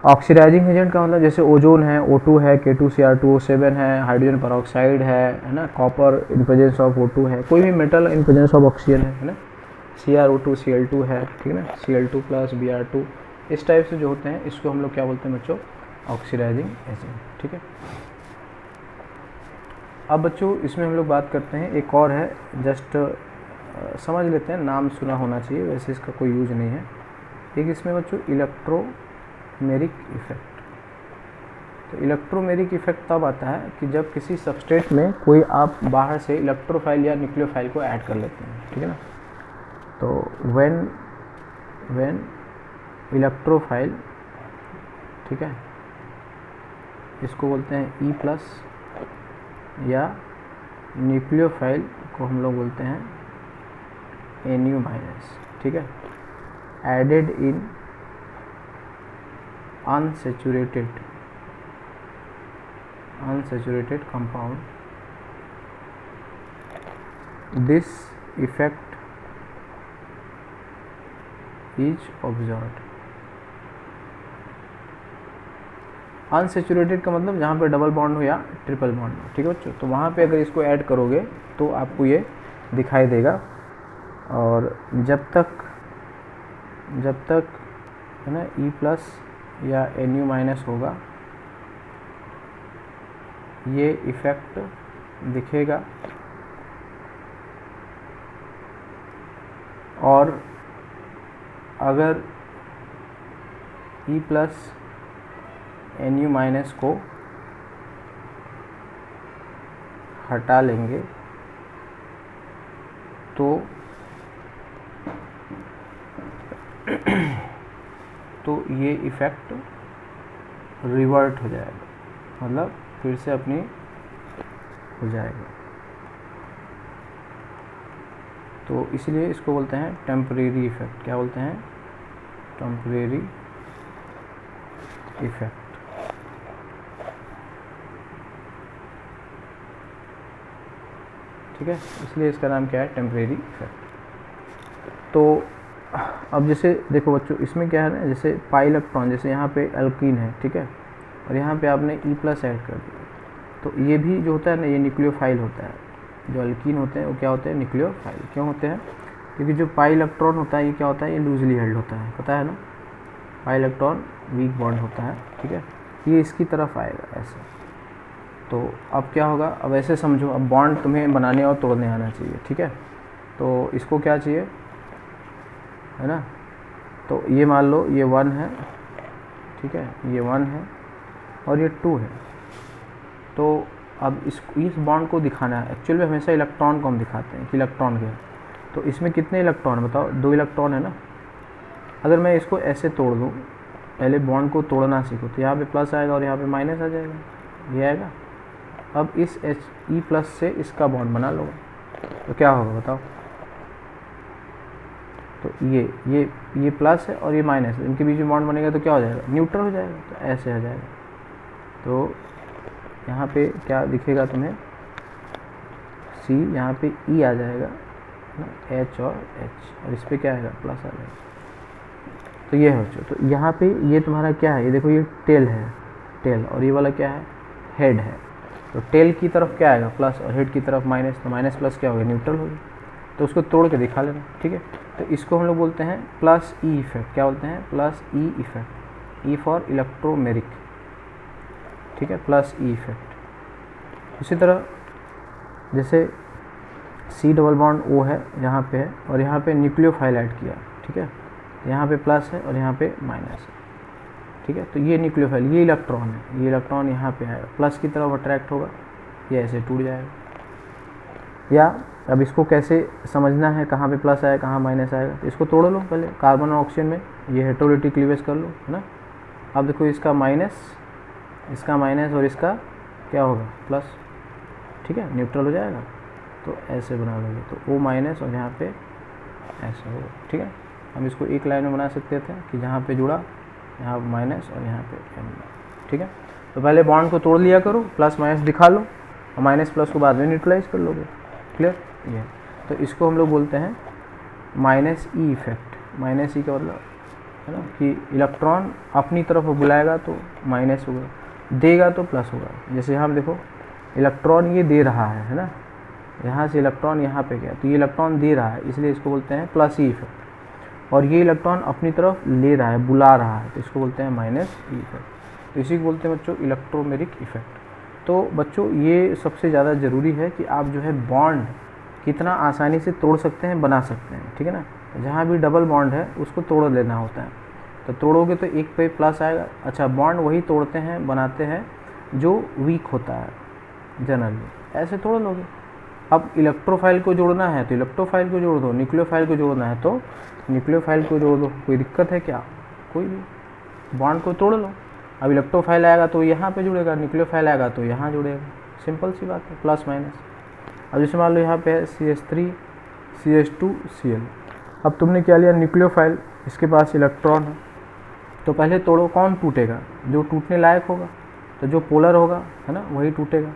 ऑक्सीडाइजिंग एजेंट का मतलब जैसे ओजोन है, O2 है, K2Cr2O7 है, हाइड्रोजन पेरोक्साइड है ना, copper in presence of O2 है, कोई भी metal in presence of oxygen है ना, CrO2 Cl2 है, ठीक है ना, Cl2 प्लस Br2, इस टाइप से जो होते हैं इसको हम लोग क्या बोलते हैं बच्चों, ऑक्सीडाइजिंग एजेंट, ठीक है। अब बच्चों इसमें हम लोग बात करते हैं, एक और है, जस्ट समझ लेते हैं, नाम सुना होना चाहिए, वैसे इसका कोई यूज नहीं है। एक इसमें बच्चों इलेक्ट्रोमेरिक इफेक्ट। तो इलेक्ट्रोमेरिक इफेक्ट तब आता है कि जब किसी सबस्ट्रेट में कोई आप बाहर से इलेक्ट्रोफाइल या न्यूक्लियोफाइल को ऐड कर लेते हैं, ठीक है ना। तो व्हेन इलेक्ट्रोफाइल, ठीक है, इसको बोलते हैं E+, या न्यूक्लियोफाइल को हम लोग बोलते हैं Nu-, ठीक है, added in unsaturated compound, this effect is observed। Unsaturated का मतलब जहाँ पे डबल बॉन्ड हो या ट्रिपल बॉन्ड हो, ठीक है बच्चों। तो वहाँ पे अगर इसको ऐड करोगे तो आपको ये दिखाई देगा, और जब तक है ना E+ या Nu- होगा ये इफ़ेक्ट दिखेगा, और अगर E+ Nu- को हटा लेंगे तो ये इफ़ेक्ट रिवर्ट हो जाएगा, मतलब फिर से अपनी हो जाएगा। तो इसलिए इसको बोलते हैं टेम्परेरी इफ़ेक्ट। क्या बोलते हैं, टेम्परेरी इफ़ेक्ट। ठीक है, इसलिए इसका नाम क्या है, टेम्परेरी इफेक्ट। तो अब जैसे देखो बच्चों, इसमें क्या है ना, जैसे पाई इलेक्ट्रॉन, जैसे यहाँ पे एल्कीन है, ठीक है, और यहाँ पे आपने E+ ऐड कर दिया, तो ये भी जो होता है ना, ये न्यूक्लियोफाइल होता है। जो एल्कीन होते हैं वो क्या होते हैं, न्यूक्लियोफाइल। क्यों होते हैं, क्योंकि जो पाई इलेक्ट्रॉन होता है ये क्या होता है, ये लूजली हेल्ड होता है, पता है ना, पाई इलेक्ट्रॉन वीक बॉन्ड होता है, ठीक है, ये इसकी तरफ आएगा ऐसे। तो अब क्या होगा, अब ऐसे समझो, अब बॉन्ड तुम्हें बनाने और तोड़ने आना चाहिए, ठीक है, तो इसको क्या चाहिए, है ना, तो ये मान लो ये 1 है, ठीक है, ये 1 है और ये 2 है। तो अब इस बॉन्ड को दिखाना है, एक्चुअल में हमेशा इलेक्ट्रॉन को हम दिखाते हैं कि इलेक्ट्रॉन क्या है। तो इसमें कितने इलेक्ट्रॉन बताओ, 2 इलेक्ट्रॉन है ना। अगर मैं इसको ऐसे तोड़ दूँ, पहले बॉन्ड को तोड़ना सीखो, तो यहाँ पे प्लस आएगा और यहाँ पे माइनस आ जाएगा, ये आएगा। अब इस E+ से इसका बॉन्ड बना लो, तो क्या होगा बताओ, तो ये प्लस है और ये माइनस है, इनके बीच में बॉन्ड बनेगा तो क्या हो जाएगा, न्यूट्रल हो जाएगा, तो ऐसे आ जाएगा। तो यहाँ पे क्या दिखेगा तुम्हें, C, यहाँ पे E आ जाएगा ना, H और H, और इस पर क्या आएगा, प्लस आ जाएगा। तो ये है बच्चों, तो यहाँ पे ये तुम्हारा क्या है, ये देखो ये टेल है, टेल, और ये वाला क्या है, हेड है। तो टेल की तरफ क्या आएगा, प्लस, और हेड की तरफ माइनस, तो माइनस प्लस क्या होगा, न्यूट्रल होगी। तो उसको तोड़ के दिखा लेना, ठीक है। तो इसको हम लोग बोलते हैं +E इफेक्ट। क्या बोलते हैं, +E effect, E for electromeric, ठीक है, +E इफेक्ट। इसी तरह जैसे C डबल बॉन्ड O है, यहाँ पे है, और यहाँ पे न्यूक्लियोफाइल ऐड किया, ठीक है, यहाँ पे प्लस है और यहाँ पे माइनस है, ठीक है। तो ये न्यूक्लियोफाइल, ये इलेक्ट्रॉन है, ये इलेक्ट्रॉन यहाँ पे आएगा, प्लस की तरफ अट्रैक्ट होगा, ये ऐसे टूट जाएगा। या अब इसको कैसे समझना है, कहाँ पे प्लस आएगा कहाँ माइनस आएगा, तो इसको तोड़ लो पहले, कार्बन और ऑक्सीजन में ये हेटेरोलिटिक क्लीवेज कर लो, है ना। अब देखो इसका माइनस, इसका माइनस और इसका क्या होगा, प्लस, ठीक है, न्यूट्रल हो जाएगा। तो ऐसे बना लोगे, तो O- और यहाँ पे ऐसे होगा, ठीक है। हम इसको एक लाइन में बना सकते थे कि जहाँ पे जुड़ा, यहाँ माइनस और यहाँ पे M, ठीक है। तो पहले बॉन्ड को तोड़ लिया करो, प्लस माइनस दिखा लो, और माइनस प्लस को बाद में न्यूट्रलाइज कर लोगे, क्लियर। ये तो इसको हम लोग बोलते हैं -E इफेक्ट। -E का मतलब है ना कि इलेक्ट्रॉन अपनी तरफ बुलाएगा तो माइनस होगा, देगा तो प्लस होगा। जैसे यहाँ देखो, इलेक्ट्रॉन ये दे रहा है ना, यहाँ से इलेक्ट्रॉन यहाँ पे गया, तो ये इलेक्ट्रॉन दे रहा है, इसलिए इसको बोलते हैं +E इफेक्ट। और ये इलेक्ट्रॉन अपनी तरफ ले रहा है, बुला रहा है, तो इसको बोलते हैं -E इफेक्ट। तो इसी को बोलते हैं बच्चों इलेक्ट्रोमेरिक इफेक्ट। तो बच्चों ये सबसे ज़्यादा ज़रूरी है कि आप जो है बॉन्ड कितना आसानी से तोड़ सकते हैं, बना सकते हैं, ठीक है ना। जहाँ भी डबल बॉन्ड है उसको तोड़ लेना होता है, तो तोड़ोगे तो एक पे प्लस आएगा। अच्छा, बॉन्ड वही तोड़ते हैं, बनाते हैं जो वीक होता है जनरली, ऐसे तोड़ लोगे। अब इलेक्ट्रोफाइल को जोड़ना है तो इलेक्ट्रोफाइल को जोड़ दो, न्यूक्लियोफाइल को जोड़ना है तो न्यूक्लियोफाइल को जोड़ दो, कोई दिक्कत है क्या, कोई भी। बॉन्ड को तोड़ लो, अब इलेक्ट्रोफाइल आएगा तो यहाँ पे जुड़ेगा, न्यूक्लियोफाइल आएगा तो यहाँ जुड़ेगा, सिंपल सी बात है, प्लस माइनस। अब जैसे मान लो यहाँ पे है CH3 CH2 Cl। अब तुमने क्या लिया, न्यूक्लियोफाइल, इसके पास इलेक्ट्रॉन है, तो पहले तोड़ो, कौन टूटेगा, जो टूटने लायक होगा, तो जो पोलर होगा है ना वही टूटेगा।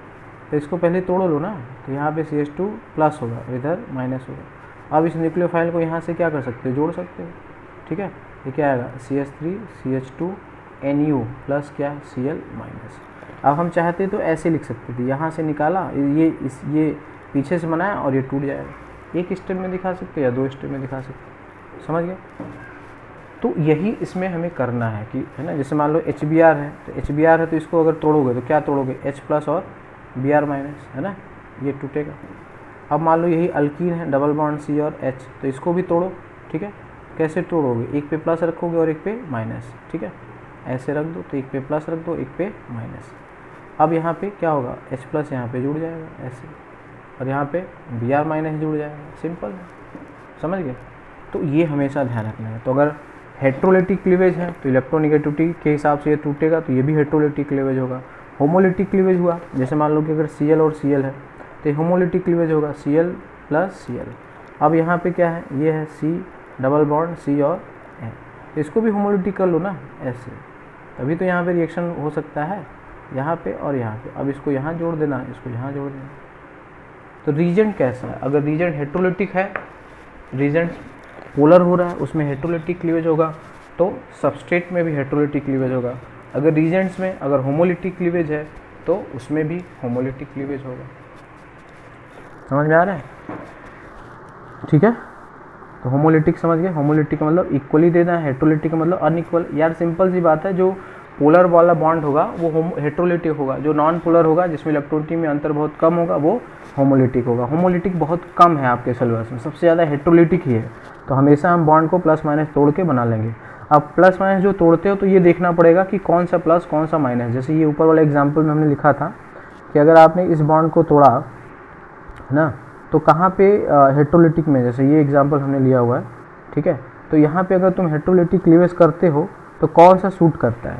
तो इसको पहले तोड़ लो ना, तो यहाँ पे CH2 प्लस होगा, इधर माइनस होगा। अब इस न्यूक्लियोफाइल को यहाँ से क्या कर सकते हो, जोड़ सकते हो, ठीक है। ये क्या आएगा, CH3 CH2 NU प्लस क्या, Cl माइनस। अब हम चाहते तो ऐसे लिख सकते थे, यहाँ से निकाला, ये पीछे से बनाया और ये टूट जाएगा। एक स्टेप में दिखा सकते या 2 स्टेप में दिखा सकते, समझ गए। तो यही इसमें हमें करना है कि, है ना, जैसे मान लो HBr है, तो HBr है तो इसको अगर तोड़ोगे तो क्या तोड़ोगे, H+ और Br-, है ना, ये टूटेगा। अब मान लो यही अल्कीन है, डबल बॉन्ड C और H, तो इसको भी तोड़ो, ठीक है। कैसे तोड़ोगे, एक पे प्लस रखोगे और एक पे माइनस, ठीक है, ऐसे रख दो, तो एक पे प्लस रख दो, एक पे माइनस। अब यहाँ पे क्या होगा, H+ यहाँ पे जुड़ जाएगा ऐसे, और यहाँ पे Br- जुड़ जाएगा, सिंपल है, समझ गए। तो ये हमेशा ध्यान रखना है। तो अगर हेट्रोलिटिक क्लीवेज है तो इलेक्ट्रोनिगेटिविटी के हिसाब से ये टूटेगा, तो ये भी हेट्रोलिटिक क्लीवेज होगा। होमोलिटिक क्लीवेज हुआ, जैसे मान लो कि अगर Cl और Cl है तो होमोलिटिक क्लीवेज होगा, Cl + Cl। अब यहाँ पे क्या है, ये है C डबल बॉन्ड C और N, तो इसको भी होमोलिटिक कर लो ना ऐसे, तभी तो यहाँ पे रिएक्शन हो सकता है, यहाँ पे और यहाँ पे। अब इसको यहाँ जोड़ देना, इसको यहाँ जोड़ देना, तो रीजेंट कैसा है, अगर रीजेंट हेट्रोलिटिक है, रीजेंट पोलर हो रहा है, उसमें हेट्रोलिटिक क्लीवेज होगा, तो सबस्ट्रेट में भी हेट्रोलिटिक क्लीवेज होगा। अगर रीजेंट्स में अगर होमोलिटिक क्लीवेज है तो उसमें भी होमोलिटिक क्लीवेज होगा। समझ में आ रहा है? ठीक है, तो होमोलिटिक समझ गए, होमोलिटिक का मतलब इक्वली देना है, हेट्रोलिटिक का मतलब अनइक्वल। यार सिंपल सी बात है, जो पोलर वाला बॉन्ड होगा वो हेट्रोलिटिक होगा, जो नॉन पोलर होगा जिसमें इलेक्ट्रोनिटी में अंतर बहुत कम होगा वो होमोलिटिक होगा। होमोलिटिक बहुत कम है आपके सिलेबस में, सबसे ज़्यादा हेट्रोलिटिक ही है। तो हमेशा हम बॉन्ड को प्लस माइनस तोड़ के बना लेंगे। अब प्लस माइनस जो तोड़ते हो तो ये देखना पड़ेगा कि कौन सा प्लस कौन सा माइनस। जैसे ये ऊपर वाले एग्जाम्पल में हमने लिखा था कि अगर आपने इस बॉन्ड को तोड़ा है ना, तो कहाँ पे हेट्रोलिटिक में, जैसे ये एग्जाम्पल हमने लिया हुआ है, ठीक है, तो यहाँ पे अगर तुम हेट्रोलिटिक क्लीवेज करते हो तो कौन सा सूट करता है,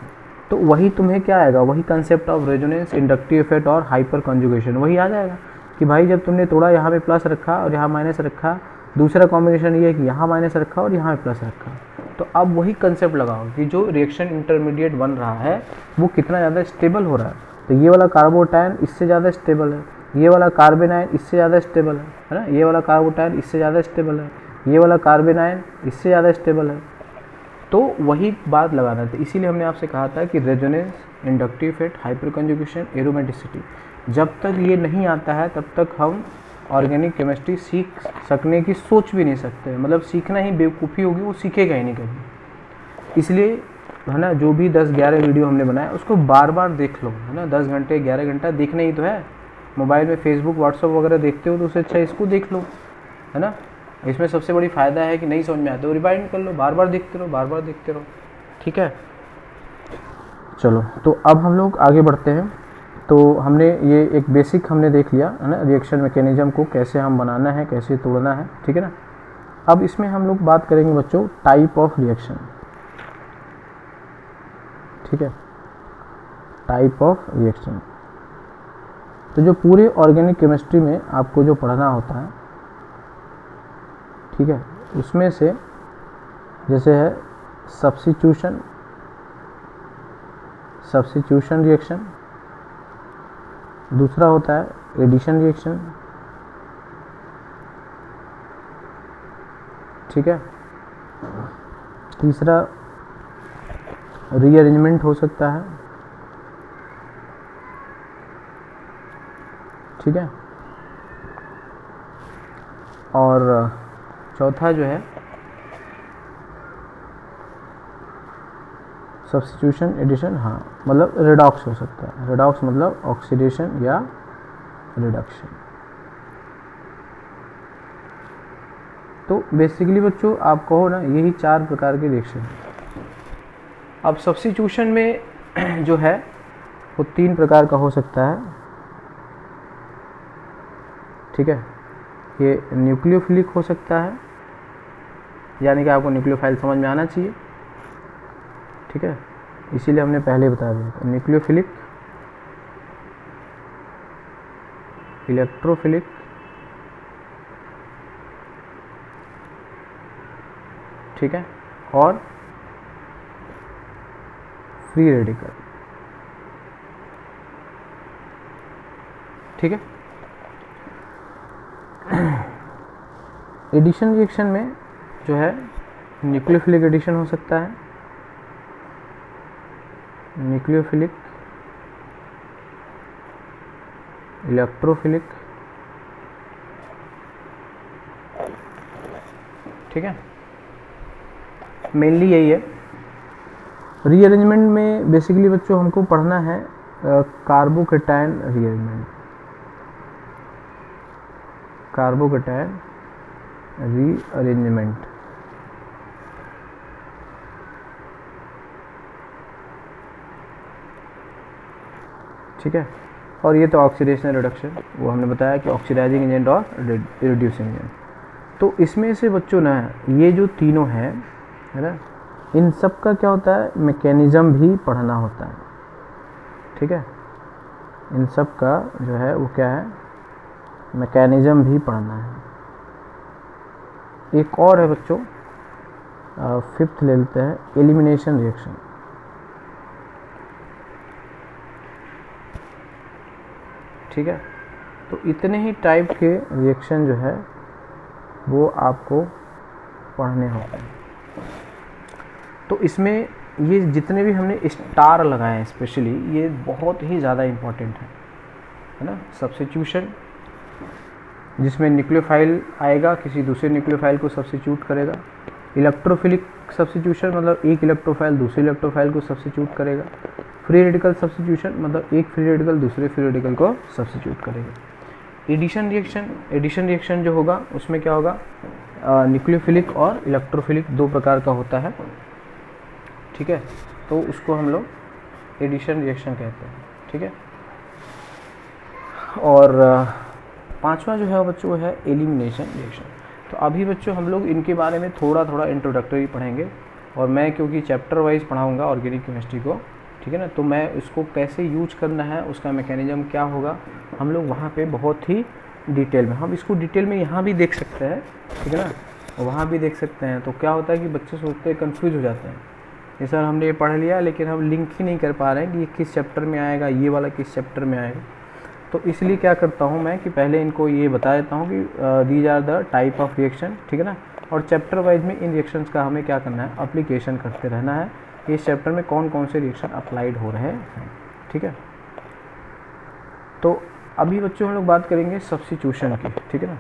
तो वही तुम्हें क्या आएगा, वही concept of resonance, inductive effect और हाइपर कंजुगेशन वही आ जाएगा कि भाई जब तुमने तोड़ा यहाँ पे प्लस रखा और यहाँ माइनस रखा, दूसरा कॉम्बिनेशन ये है कि यहाँ माइनस रखा और यहाँ पे प्लस रखा, तो अब वही कंसेप्ट लगाओ कि जो रिएक्शन इंटरमीडिएट बन रहा है वो कितना ज़्यादा स्टेबल हो रहा है। तो ये वाला कार्बोटाइन इससे ज़्यादा स्टेबल है, ये वाला कार्बेनाइन इससे ज़्यादा स्टेबल है ना, ये वाला कार्बोटाइन इससे ज़्यादा स्टेबल है, ये वाला कार्बेनाइन इससे ज़्यादा स्टेबल है। तो वही बात लगाना था, इसीलिए हमने आपसे कहा था कि resonance, inductive effect, hyper conjugation, aromaticity, जब तक ये नहीं आता है तब तक हम ऑर्गेनिक केमिस्ट्री सीख सकने की सोच भी नहीं सकते। मतलब सीखना ही बेवकूफ़ी होगी, वो सीखेगा ही नहीं कभी। इसलिए है ना, जो भी 10-11 वीडियो हमने बनाया उसको बार बार देख लो, है ना, 10 घंटे 11 घंटा देखना ही तो है। मोबाइल में फेसबुक व्हाट्सअप वगैरह देखते हो तो उससे अच्छा इसको देख लो, है ना। इसमें सबसे बड़ी फ़ायदा है कि नहीं समझ में आता तो रिवाइंड कर लो, बार बार देखते रहो, बार बार देखते रहो, ठीक है। चलो, तो अब हम लोग आगे बढ़ते हैं। तो हमने ये एक बेसिक हमने देख लिया है ना, रिएक्शन मैकेनिज्म को कैसे हम बनाना है, कैसे तोड़ना है, ठीक है ना। अब इसमें हम लोग बात करेंगे बच्चों टाइप ऑफ रिएक्शन, ठीक है, टाइप ऑफ रिएक्शन। तो जो पूरे ऑर्गेनिक केमिस्ट्री में आपको जो पढ़ना होता है, ठीक है, उसमें से जैसे है सब्स्टिट्यूशन रिएक्शन, दूसरा होता है एडिशन रिएक्शन, ठीक है, तीसरा रीअरेंजमेंट हो सकता है, ठीक है, और चौथा जो है सब्स्टिट्यूशन एडिशन, हाँ मतलब रिडॉक्स हो सकता है। रिडॉक्स मतलब ऑक्सीडेशन या रिडक्शन। तो बेसिकली बच्चों आप कहो ना, यही 4 प्रकार के रिएक्शन हैं। अब सब्स्टिट्यूशन में जो है वो 3 प्रकार का हो सकता है, ठीक है। ये न्यूक्लियोफिलिक हो सकता है, यानी कि आपको न्यूक्लियोफाइल समझ में आना चाहिए, ठीक है, इसीलिए हमने पहले बता दिया था। न्यूक्लियोफिलिक, इलेक्ट्रोफिलिक, ठीक है, और फ्री रेडिकल, ठीक है। एडिशन रिएक्शन में जो है न्यूक्लियोफिलिक एडिशन हो सकता है, न्यूक्लियोफिलिक, इलेक्ट्रोफिलिक, ठीक है, मेनली यही है। रीअरेंजमेंट में बेसिकली बच्चों हमको पढ़ना है कार्बोकैटायन रीअरेंजमेंट, कार्बोकैटायन रीअरेंजमेंट, ठीक है। और ये तो ऑक्सीडेशन रिडक्शन, वो हमने बताया कि ऑक्सीडाइजिंग एजेंट और रिड्यूसिंग एजेंट। तो इसमें से बच्चों ना ये जो तीनों हैं, है ना, इन सब का क्या होता है, मैकेनिज्म भी पढ़ना होता है, ठीक है। इन सब का जो है वो क्या है, मैकेनिज्म भी पढ़ना है। एक और है बच्चों, 5th ले लेते हैं, एलिमिनेशन रिएक्शन, ठीक है। तो इतने ही टाइप के रिएक्शन जो है वो आपको पढ़ने होते हैं। तो इसमें ये जितने भी हमने स्टार लगाए हैं स्पेशली, ये बहुत ही ज़्यादा इम्पॉर्टेंट है ना। सब्स्टिट्यूशन, जिसमें न्यूक्लियोफाइल आएगा किसी दूसरे न्यूक्लियोफाइल को सब्स्टिट्यूट करेगा। इलेक्ट्रोफिलिक सब्स्टिट्यूशन, मतलब एक इलेक्ट्रोफाइल दूसरे इलेक्ट्रोफाइल को सब्स्टिट्यूट करेगा। फ्री रेडिकल सब्स्टिट्यूशन, मतलब एक फ्री रेडिकल दूसरे फ्री रेडिकल को सब्स्टिट्यूट करेगा। एडिशन रिएक्शन, एडिशन रिएक्शन जो होगा उसमें क्या होगा, न्यूक्लियोफिलिक और इलेक्ट्रोफिलिक दो प्रकार का होता है, ठीक है। तो उसको हम लोग एडिशन रिएक्शन कहते हैं, ठीक है। और पांचवा जो है बच्चों वो है एलिमिनेशन रिएक्शन। तो अभी बच्चों हम लोग इनके बारे में थोड़ा थोड़ा इंट्रोडक्टरी पढ़ेंगे, और मैं क्योंकि चैप्टर वाइज पढ़ाऊंगा ऑर्गेनिक केमिस्ट्री को, ठीक है ना, तो मैं इसको कैसे यूज करना है, उसका मैकेनिज्म क्या होगा, हम लोग वहाँ पे बहुत ही डिटेल में, हम इसको डिटेल में यहाँ भी देख सकते हैं, ठीक है ना, वहाँ भी देख सकते हैं। तो क्या होता है कि बच्चे सोचते हैं, कन्फ्यूज हो जाते हैं, ये सर हमने ये पढ़ लिया लेकिन हम लिंक ही नहीं कर पा रहे हैं कि ये किस चैप्टर में आएगा, ये वाला किस चैप्टर में आएगा। तो इसलिए क्या करता हूँ मैं कि पहले इनको ये बता देता हूँ कि these are the type of reaction, ठीक है ना, और चैप्टर वाइज में इन रिएक्शंस का हमें क्या करना है, अप्लीकेशन करते रहना है, इस चैप्टर में कौन कौन से रिएक्शन अप्लाइड हो रहे हैं, ठीक है। तो अभी बच्चों हम लोग बात करेंगे सब्स्टिट्यूशन की, ठीक है ना।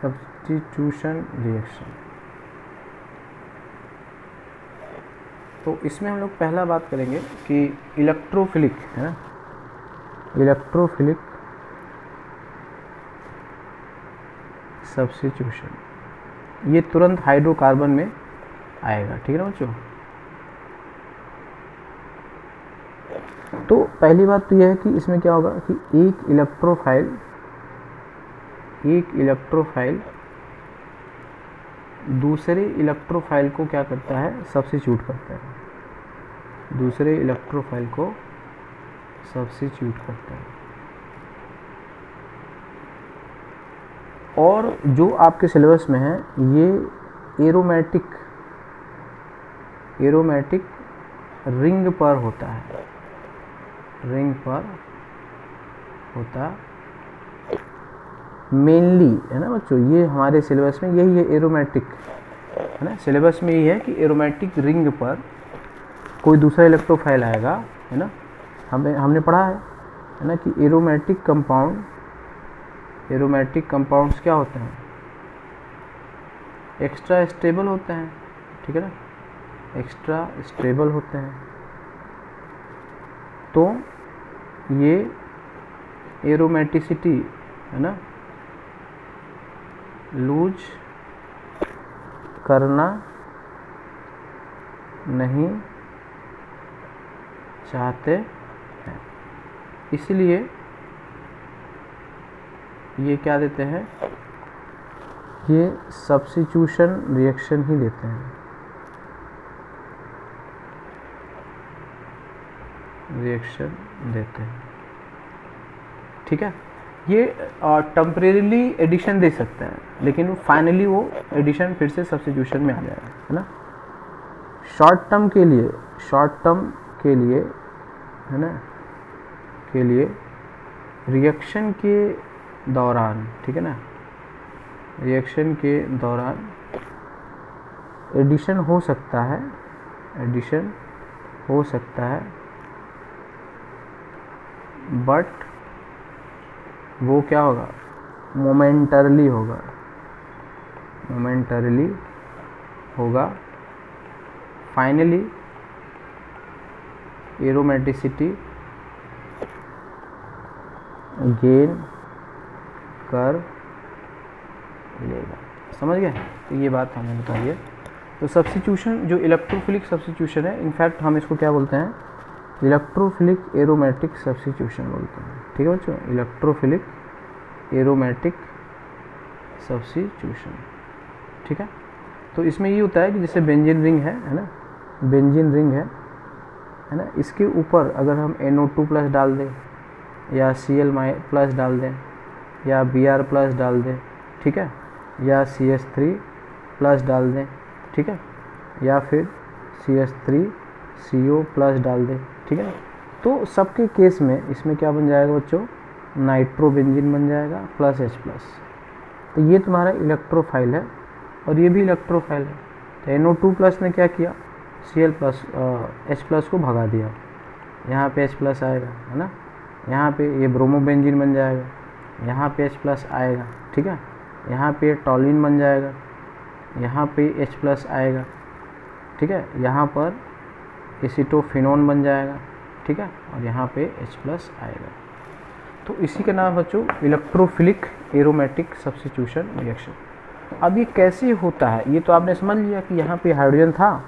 सब्स्टिट्यूशन रिएक्शन, तो इसमें हम लोग पहला बात करेंगे कि इलेक्ट्रोफिलिक है ना, इलेक्ट्रोफिलिक सब्स्टिट्यूशन, ये तुरंत हाइड्रोकार्बन में आएगा, ठीक है ना बच्चों। तो पहली बात तो यह है कि इसमें क्या होगा कि एक इलेक्ट्रोफाइल दूसरे इलेक्ट्रोफाइल को क्या करता है, सब्स्टिट्यूट करता है, दूसरे इलेक्ट्रोफाइल को सब्स्टिट्यूट करता है। और जो आपके सिलेबस में है ये एरोमेटिक रिंग पर होता है, रिंग पर होता मेनली, है ना बच्चों, ये हमारे सिलेबस में यही है, एरोमेटिक, है ना, सिलेबस में यही है कि एरोमेटिक रिंग पर कोई दूसरा इलेक्ट्रोफाइल आएगा, है ना, हमने पढ़ा है ना कि एरोमेटिक कंपाउंड्स क्या होते हैं, एक्स्ट्रा स्टेबल होते हैं, ठीक है ना, एक्स्ट्रा स्टेबल होते हैं। तो ये एरोमेटिसिटी, है ना, लूज करना नहीं चाहते हैं, इसलिए ये क्या देते हैं, ये सब्स्टिट्यूशन रिएक्शन ही देते हैं, रिएक्शन देते हैं, ठीक है। ये टेम्परेरीली एडिशन दे सकते हैं, लेकिन फाइनली वो एडिशन फिर से सब्स्टिट्यूशन में आ जाएगा, है ना। शॉर्ट टर्म के लिए है ना, के लिए रिएक्शन के दौरान, ठीक है ना, रिएक्शन के दौरान एडिशन हो सकता है, बट वो क्या होगा, मोमेंटरली होगा, फाइनली एरोमेटिसिटी गेन कर लेगा, समझ गए। तो ये बात हमें बताई है। तो सब्स्टिट्यूशन जो इलेक्ट्रोफिलिक सब्स्टिट्यूशन है, इनफैक्ट हम इसको क्या बोलते हैं, इलेक्ट्रोफिलिक एरोमेटिक सब्स्टिट्यूशन बोलते हैं, ठीक है बच्चों, इलेक्ट्रोफिलिक एरोमेटिक सब्स्टिट्यूशन, ठीक है। तो इसमें ये होता है कि जैसे बेंजीन रिंग है ना, बेंजीन रिंग है ना, इसके ऊपर अगर हम NO2 प्लस डाल दें या Cl प्लस डाल दें या Br प्लस डाल दें, ठीक है, या CH3 प्लस डाल दें, ठीक है, या फिर CH3CO प्लस डाल दें, ठीक है ना, तो सबके केस में इसमें क्या बन जाएगा बच्चों, नाइट्रोबेंजीन बन जाएगा प्लस H प्लस। तो ये तुम्हारा इलेक्ट्रोफाइल है और ये भी इलेक्ट्रोफाइल है। तो NO2 प्लस ने क्या किया, Cl प्लस H प्लस को भगा दिया, यहाँ पे H प्लस आएगा, है ना। यहाँ पे ये ब्रोमोबेंजीन बन जाएगा, यहाँ पे H प्लस आएगा, ठीक है। यहाँ पे टॉलिन बन जाएगा, यहाँ पे H प्लस आएगा, ठीक है। यहाँ पर एसिटोफिनोन बन जाएगा, ठीक है, और यहाँ पे H प्लस आएगा। तो इसी का नाम बच्चों इलेक्ट्रोफिलिक एरोमेटिक सब्स्टिट्यूशन रिएक्शन। अब ये कैसे होता है, ये तो आपने समझ लिया कि यहाँ पे हाइड्रोजन था,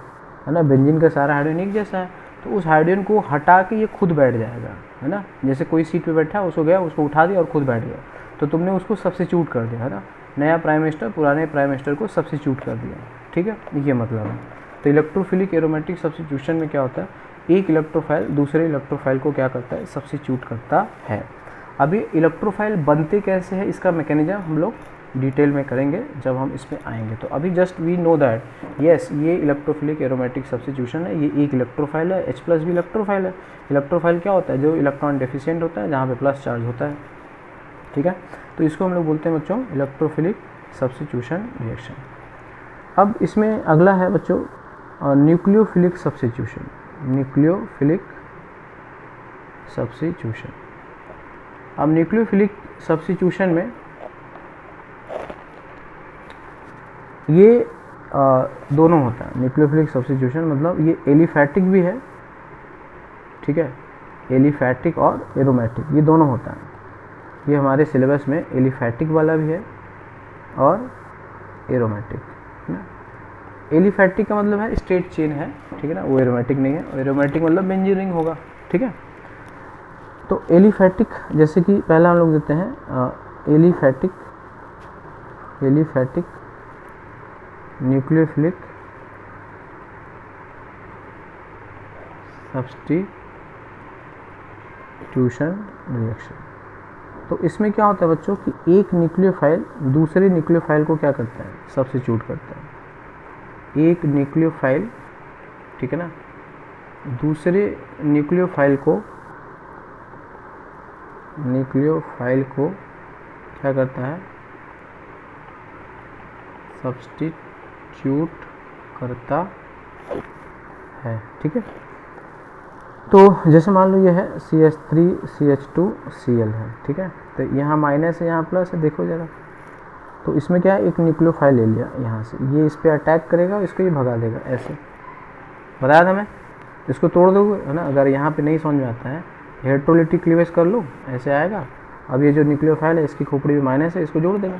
है ना, बेंजीन का सारा हाइड्रोजन एक जैसा है, तो उस हाइड्रोजन को हटा के ये खुद बैठ जाएगा, है ना। जैसे कोई सीट पे बैठा, उसको गया, उसको उठा दिया और खुद बैठ गया, तो तुमने उसको सब्स्टिट्यूट कर दिया, है ना। नया प्राइम मिनिस्टर पुराने प्राइम मिनिस्टर को सब्स्टिट्यूट कर दिया, ठीक है, ये मतलब है। तो इलेक्ट्रोफिलिक एरोमेटिक सब्स्टिट्यूशन में क्या होता है, एक इलेक्ट्रोफाइल दूसरे इलेक्ट्रोफाइल को क्या करता है, सब्स्टिट्यूट करता है। अभी इलेक्ट्रोफाइल बनते कैसे हैं, इसका मैकेनिज्म हम लोग डिटेल में करेंगे जब हम इस पे आएंगे। तो अभी just we know that yes, ये इलेक्ट्रोफिलिक एरोमेटिक सब्स्टिट्यूशन है, ये एक इलेक्ट्रोफाइल है। H प्लस भी इलेक्ट्रोफाइल है। इलेक्ट्रोफाइल क्या होता है, जो इलेक्ट्रॉन डेफिशिएंट होता है, जहाँ पे प्लस चार्ज होता है, ठीक है। तो इसको हम लोग बोलते हैं बच्चों इलेक्ट्रोफिलिक सब्स्टिट्यूशन रिएक्शन। अब इसमें अगला है बच्चों न्यूक्लियोफिलिक सब्स्टिट्यूशन। Nucleophilic substitution. अब न्यूक्लियोफिलिक सब्स्टिट्यूशन में ये दोनों होता है। न्यूक्लियोफिलिक सब्स्टिट्यूशन मतलब ये एलिफैटिक भी है, ठीक है, एलिफैटिक और एरोमेटिक ये दोनों होता है। ये हमारे सिलेबस में एलिफैटिक वाला भी है और एरोमेटिक, है ना। एलिफैटिक का मतलब है स्ट्रेट चेन है, ठीक है ना, वो एरोमेटिक नहीं है। और एरोमेटिक मतलब बेंजीन रिंग होगा, ठीक है। तो एलिफैटिक जैसे कि पहला हम लोग देते हैं एलिफैटिक न्यूक्लियोफिलिक सब्स्टिट्यूशन रिएक्शन। तो इसमें क्या होता है बच्चों कि एक न्यूक्लियोफाइल दूसरे न्यूक्लियोफाइल को क्या करता है, सब्स्टिट्यूट करता है। एक न्यूक्लियोफाइल, ठीक है ना, दूसरे न्यूक्लियोफाइल को क्या करता है, सब्स्टिट्यूट करता है, ठीक है। तो जैसे मान लो ये है CH3CH2Cl है, ठीक है। तो यहाँ माइनस है, यहाँ प्लस है, देखो ज़रा। तो इसमें क्या है, एक न्यूक्लियोफाइल ले लिया यहाँ से, ये इस पर अटैक करेगा, इसको ये भगा देगा, ऐसे बताया था मैं। इसको तोड़ दोगे, है ना। अगर यहाँ पे नहीं समझ में आता है, इलेक्ट्रोलिटिक क्लीवेज कर लो, ऐसे आएगा। अब ये जो न्यूक्लियोफाइल है, इसकी खोपड़ी में माइनस है, इसको जोड़ देगा,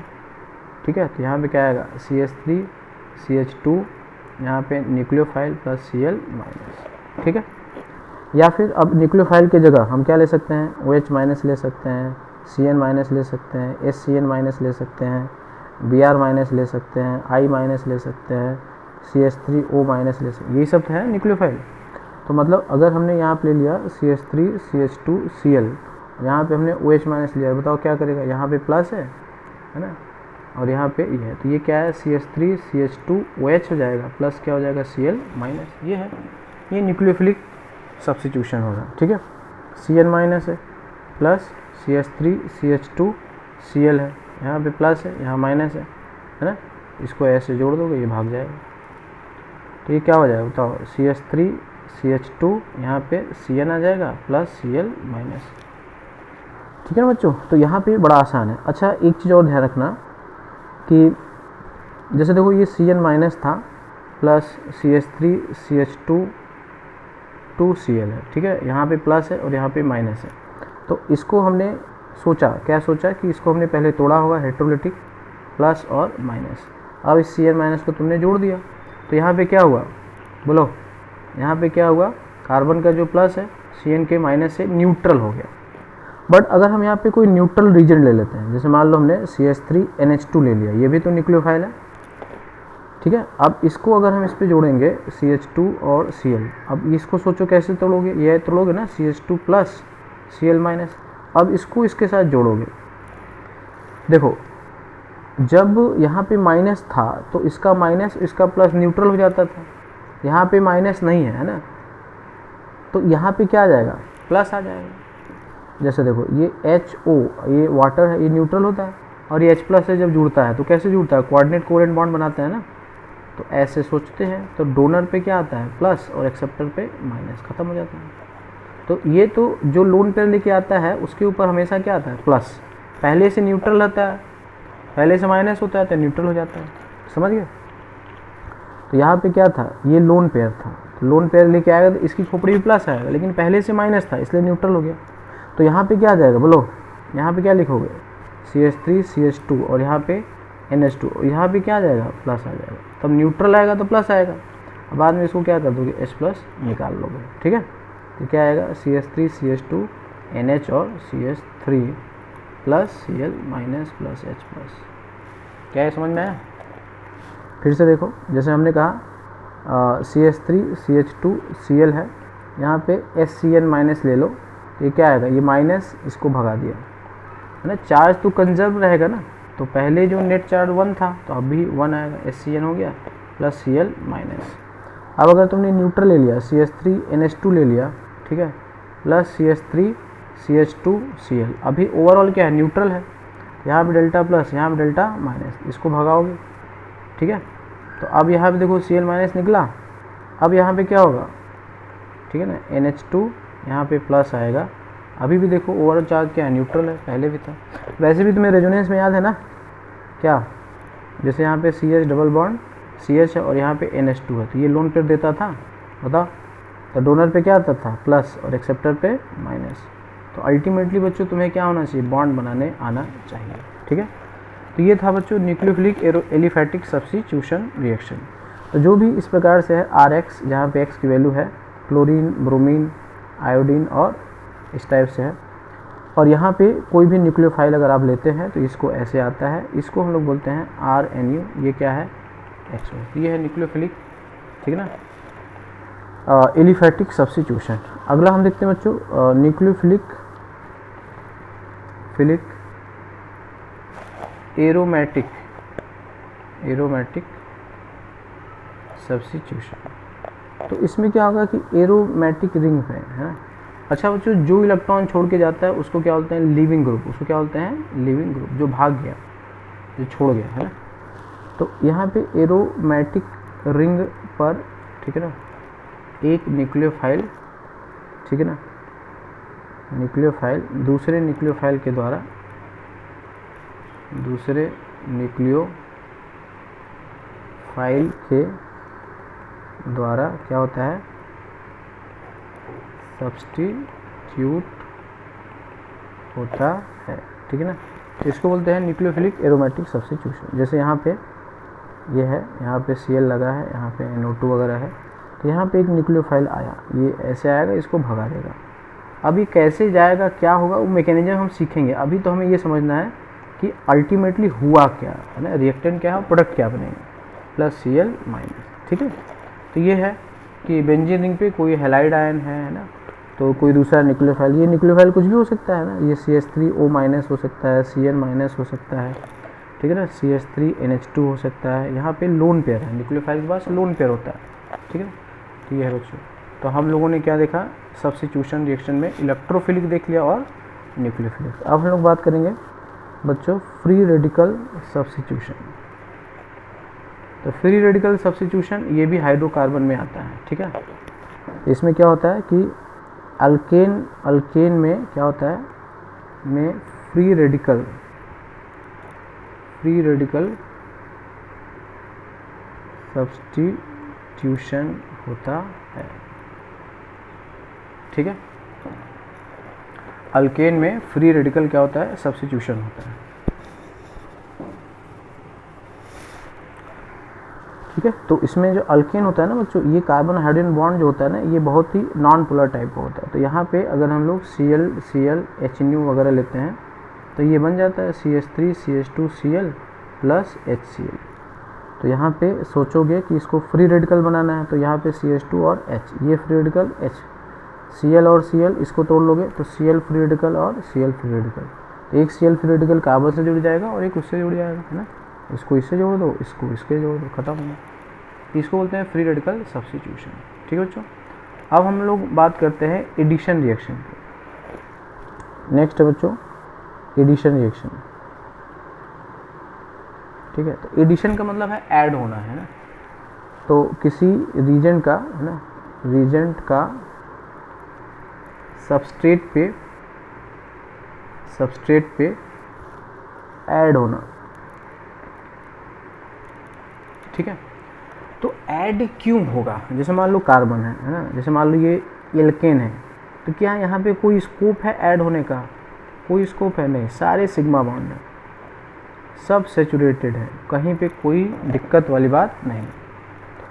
ठीक है। तो यहाँ पे क्या आएगा, CH3CH2, यहाँ पे न्यूक्लियोफाइल प्लस Cl माइनस, ठीक है। या फिर अब न्यूक्लियोफाइल की जगह हम क्या ले सकते हैं, OH माइनस ले सकते हैं, Cn माइनस ले सकते हैं, SCN माइनस ले सकते हैं, Br माइनस ले सकते हैं, I माइनस ले सकते हैं, CH3O माइनस ले सकते हैं। यही सब है न्यूक्लियोफाइल। तो मतलब अगर हमने यहाँ पे ले लिया CH3CH2Cl, यहाँ पे हमने OH माइनस लिया, बताओ क्या करेगा, यहाँ पे प्लस है ना, और यहाँ पे ये है, तो ये क्या है, CH3CH2OH हो जाएगा, प्लस क्या हो जाएगा, Cl माइनस। ये है, ये न्यूक्लियोफिलिक सब्स्टिट्यूशन होगा, ठीक है। Cn माइनस है, प्लस CH3CH2Cl है, यहाँ पे प्लस है, यहाँ माइनस है ना। इसको ऐसे जोड़ दोगे, ये भाग जाएगा। तो ये क्या हो जाएगा बताओ, CH3CH2, यहाँ पे Cn आ जाएगा प्लस Cl माइनस, ठीक है ना बच्चों। तो यहाँ पे बड़ा आसान है। अच्छा एक चीज़ और ध्यान रखना कि जैसे देखो ये Cn माइनस था प्लस CH3CH2Cl है, ठीक है। यहाँ पे प्लस है और यहाँ पे माइनस है। तो इसको हमने सोचा, क्या सोचा कि इसको हमने पहले तोड़ा होगा, इलेक्ट्रोलिटिक प्लस और माइनस। अब इस Cn माइनस को तुमने जोड़ दिया, तो यहाँ पे क्या हुआ बोलो, यहाँ पे क्या हुआ, कार्बन का जो प्लस है Cn के माइनस से न्यूट्रल हो गया। बट अगर हम यहाँ पे कोई न्यूट्रल रीजन ले लेते हैं, जैसे मान लो हमने CH3NH2 ले लिया, ये भी तो न्यूक्लियोफाइल है, ठीक है। अब इसको अगर हम इस पे जोड़ेंगे CH2 और Cl, अब इसको सोचो कैसे तोड़ोगे, ये तोड़ोगे ना CH2 प्लस Cl माइनस। अब इसको इसके साथ जोड़ोगे, देखो जब यहाँ पे माइनस था तो इसका माइनस इसका प्लस न्यूट्रल हो जाता था, यहाँ पे माइनस नहीं है, है ना। तो यहाँ पे क्या आ जाएगा, प्लस आ जाएगा। जैसे देखो ये HO, ये वाटर है, ये न्यूट्रल होता है, और ये H+ से जब जुड़ता है तो कैसे जुड़ता है, कोऑर्डिनेट कोवेलेंट बॉन्ड बनाते हैं ना, तो ऐसे सोचते हैं। तो डोनर पे क्या आता है प्लस और एक्सेप्टर पे माइनस, खत्म हो जाता है। तो ये तो जो लोन पेयर लेके आता है उसके ऊपर हमेशा क्या आता है प्लस, पहले से न्यूट्रल रहता है, पहले से माइनस होता है तो न्यूट्रल हो जाता है, समझ गए। तो यहाँ पे क्या था, ये लोन पेयर था, तो लोन पेयर लेके आएगा तो इसकी खोपड़ी भी प्लस आएगा, लेकिन पहले से माइनस था इसलिए न्यूट्रल हो गया। तो यहाँ पे क्या आ जाएगा बोलो, यहाँ पे क्या लिखोगे CH3 CH2 और यहाँ पे NH2, यहाँ पे क्या आ जाएगा प्लस आ जाएगा, तब न्यूट्रल आएगा तो प्लस आएगा। अब बाद में इसको क्या कर दोगे H+ निकाल लोगे, ठीक है। तो क्या आएगा CH3 CH2 NH और CH3 plus Cl minus plus H+। क्या है समझ में आया। फिर से देखो, जैसे हमने कहा CH3 CH2 Cl है, यहाँ पे HCl माइनस ले लो, ये क्या आएगा, ये माइनस इसको भगा दिया है ना, चार्ज तो कंजर्व रहेगा ना, तो पहले जो नेट चार्ज 1 था तो अब भी 1 आएगा, HCl हो गया प्लस Cl माइनस। अब अगर तुमने न्यूट्रल ले लिया CH3 NH2 ले लिया, ठीक है, प्लस CH3 CH2 Cl, अभी ओवरऑल क्या है न्यूट्रल है, यहाँ पे डेल्टा प्लस यहाँ पे डेल्टा माइनस, इसको भगाओगे, ठीक है। तो अब यहाँ पे देखो Cl माइनस निकला, अब यहाँ पे क्या होगा, ठीक है ना, NH2 यहाँ पे प्लस आएगा, अभी भी देखो ओवरऑल चार्ज क्या है न्यूट्रल है, पहले भी था। वैसे भी तुम्हें रेजोनेंस में याद है ना क्या, जैसे यहाँ पे CH डबल बॉन्ड CH है और यहाँ पे NH2 है, तो ये लोन पेयर देता था, बताओ, तो डोनर पे क्या आता था प्लस और एक्सेप्टर पे माइनस। तो अल्टीमेटली बच्चों तुम्हें क्या होना चाहिए, बॉन्ड बनाने आना चाहिए, ठीक है। तो ये था बच्चों न्यूक्लियोफिलिक एलिफैटिक सब्स्टिट्यूशन रिएक्शन। तो जो भी इस प्रकार से है RX, जहाँ पे X की वैल्यू है, क्लोरीन, ब्रोमीन, आयोडीन और इस टाइप से है, और यहाँ पे कोई भी न्यूक्लियोफाइल अगर आप लेते हैं तो इसको ऐसे आता है, इसको हम लोग बोलते हैं RNU, ये क्या है XO, ये है न्यूक्लियोफिलिक, ठीक है ना, एलिफैटिक सब्स्टिट्यूशन। अगला हम देखते हैं बच्चों न्यूक्लियोफिलिक एरोमेटिक सब्स्टिट्यूशन। तो इसमें क्या होगा कि एरोमेटिक रिंग है ना। अच्छा बच्चों, जो इलेक्ट्रॉन छोड़ के जाता है उसको क्या बोलते हैं, लीविंग ग्रुप, उसको क्या बोलते हैं लीविंग ग्रुप, जो भाग गया, जो छोड़ गया है ना। तो यहाँ पे एरोमेटिक रिंग पर, ठीक है ना, एक न्यूक्लियोफाइल, ठीक है ना, न्यूक्लियोफाइल दूसरे न्यूक्लियोफाइल के द्वारा, दूसरे न्यूक्लियोफाइल के द्वारा क्या होता है, सब्स्टिट्यूट होता है, ठीक है ना। तो इसको बोलते हैं न्यूक्लियोफिलिक एरोमेटिक सब्स्टिट्यूशन। जैसे यहाँ पे ये है, यहाँ पे Cl लगा है, यहाँ पे NO2 वगैरह है, तो यहाँ पे एक न्यूक्लियोफाइल आया, ये ऐसे आएगा, इसको भगा देगा। अब ये कैसे जाएगा, क्या होगा, वो मैकेनिज्म हम सीखेंगे। अभी तो हमें ये समझना है कि अल्टीमेटली हुआ क्या है ना, रिएक्टेंट क्या है, प्रोडक्ट क्या बनेगा, प्लस Cl माइनस, ठीक है। तो ये है कि बेंजीन रिंग पे कोई हैलाइड आयन है ना, तो कोई दूसरा न्यूक्लियोफाइल, ये न्यूक्लियोफाइल कुछ भी हो सकता है ना, ये CH3O माइनस हो सकता है, Cl माइनस हो सकता है, ठीक है ना, CH3 NH2 हो सकता है। यहाँ पे लोन पेयर है, न्यूक्लियोफाइल के पास लोन पेयर होता है, ठीक है। तो ये है बच्चों, तो हम लोगों ने क्या देखा, सब्स्टिट्यूशन रिएक्शन में इलेक्ट्रोफिलिक देख लिया और न्यूक्लियोफिलिक। अब हम लोग बात करेंगे बच्चों फ्री रेडिकल सब्स्टिट्यूशन। तो फ्री रेडिकल सब्स्टिट्यूशन ये भी हाइड्रोकार्बन में आता है, ठीक है। इसमें क्या होता है कि अल्केन में क्या होता है, में फ्री रेडिकल सब्स्टिट्यूशन होता है, ठीक है। अल्केन में फ्री रेडिकल क्या होता है, सब्स्टिट्यूशन होता है, ठीक है। तो इसमें जो अल्केन होता है ना बच्चों, ये कार्बन हाइड्रोजन बॉन्ड जो होता है ना, ये बहुत ही नॉन पोलर टाइप का होता है। तो यहाँ पे अगर हम लोग Cl HNU वगैरह लेते हैं तो ये बन जाता है CH3 CH2 Cl plus HCl। तो यहाँ पे सोचोगे कि इसको फ्री रेडिकल बनाना है, तो यहाँ पे CH2 और H, ये फ्री रेडिकल H, Cl और Cl इसको तोड़ लोगे तो Cl फ्री रेडिकल और Cl फ्री रेडिकल। तो एक Cl फ्री रेडिकल कार्बन से जुड़ जाएगा और एक उससे जुड़ जाएगा, है ना। इसको इससे जोड़ दो, इसको इसके जोड़ दो, खत्म हो गया। इसको बोलते हैं फ्री रेडिकल सब्स्टिट्यूशन, ठीक है बच्चों। अब हम लोग बात करते हैं एडिशन रिएक्शन की। नेक्स्ट है बच्चों एडिशन रिएक्शन। ठीक है, तो एडिशन का मतलब है ऐड होना, है ना। तो किसी रीजेंट का, है ना, रीजेंट का सबस्ट्रेट पे ऐड होना। ठीक है, तो ऐड क्यों होगा? जैसे मान लो कार्बन है ना, जैसे मान लो ये एल्केन है, तो क्या यहाँ पे कोई स्कोप है ऐड होने का? कोई स्कोप है नहीं, सारे सिग्मा बॉन्ड है, सब सेचुरेटेड है, कहीं पे कोई दिक्कत वाली बात नहीं।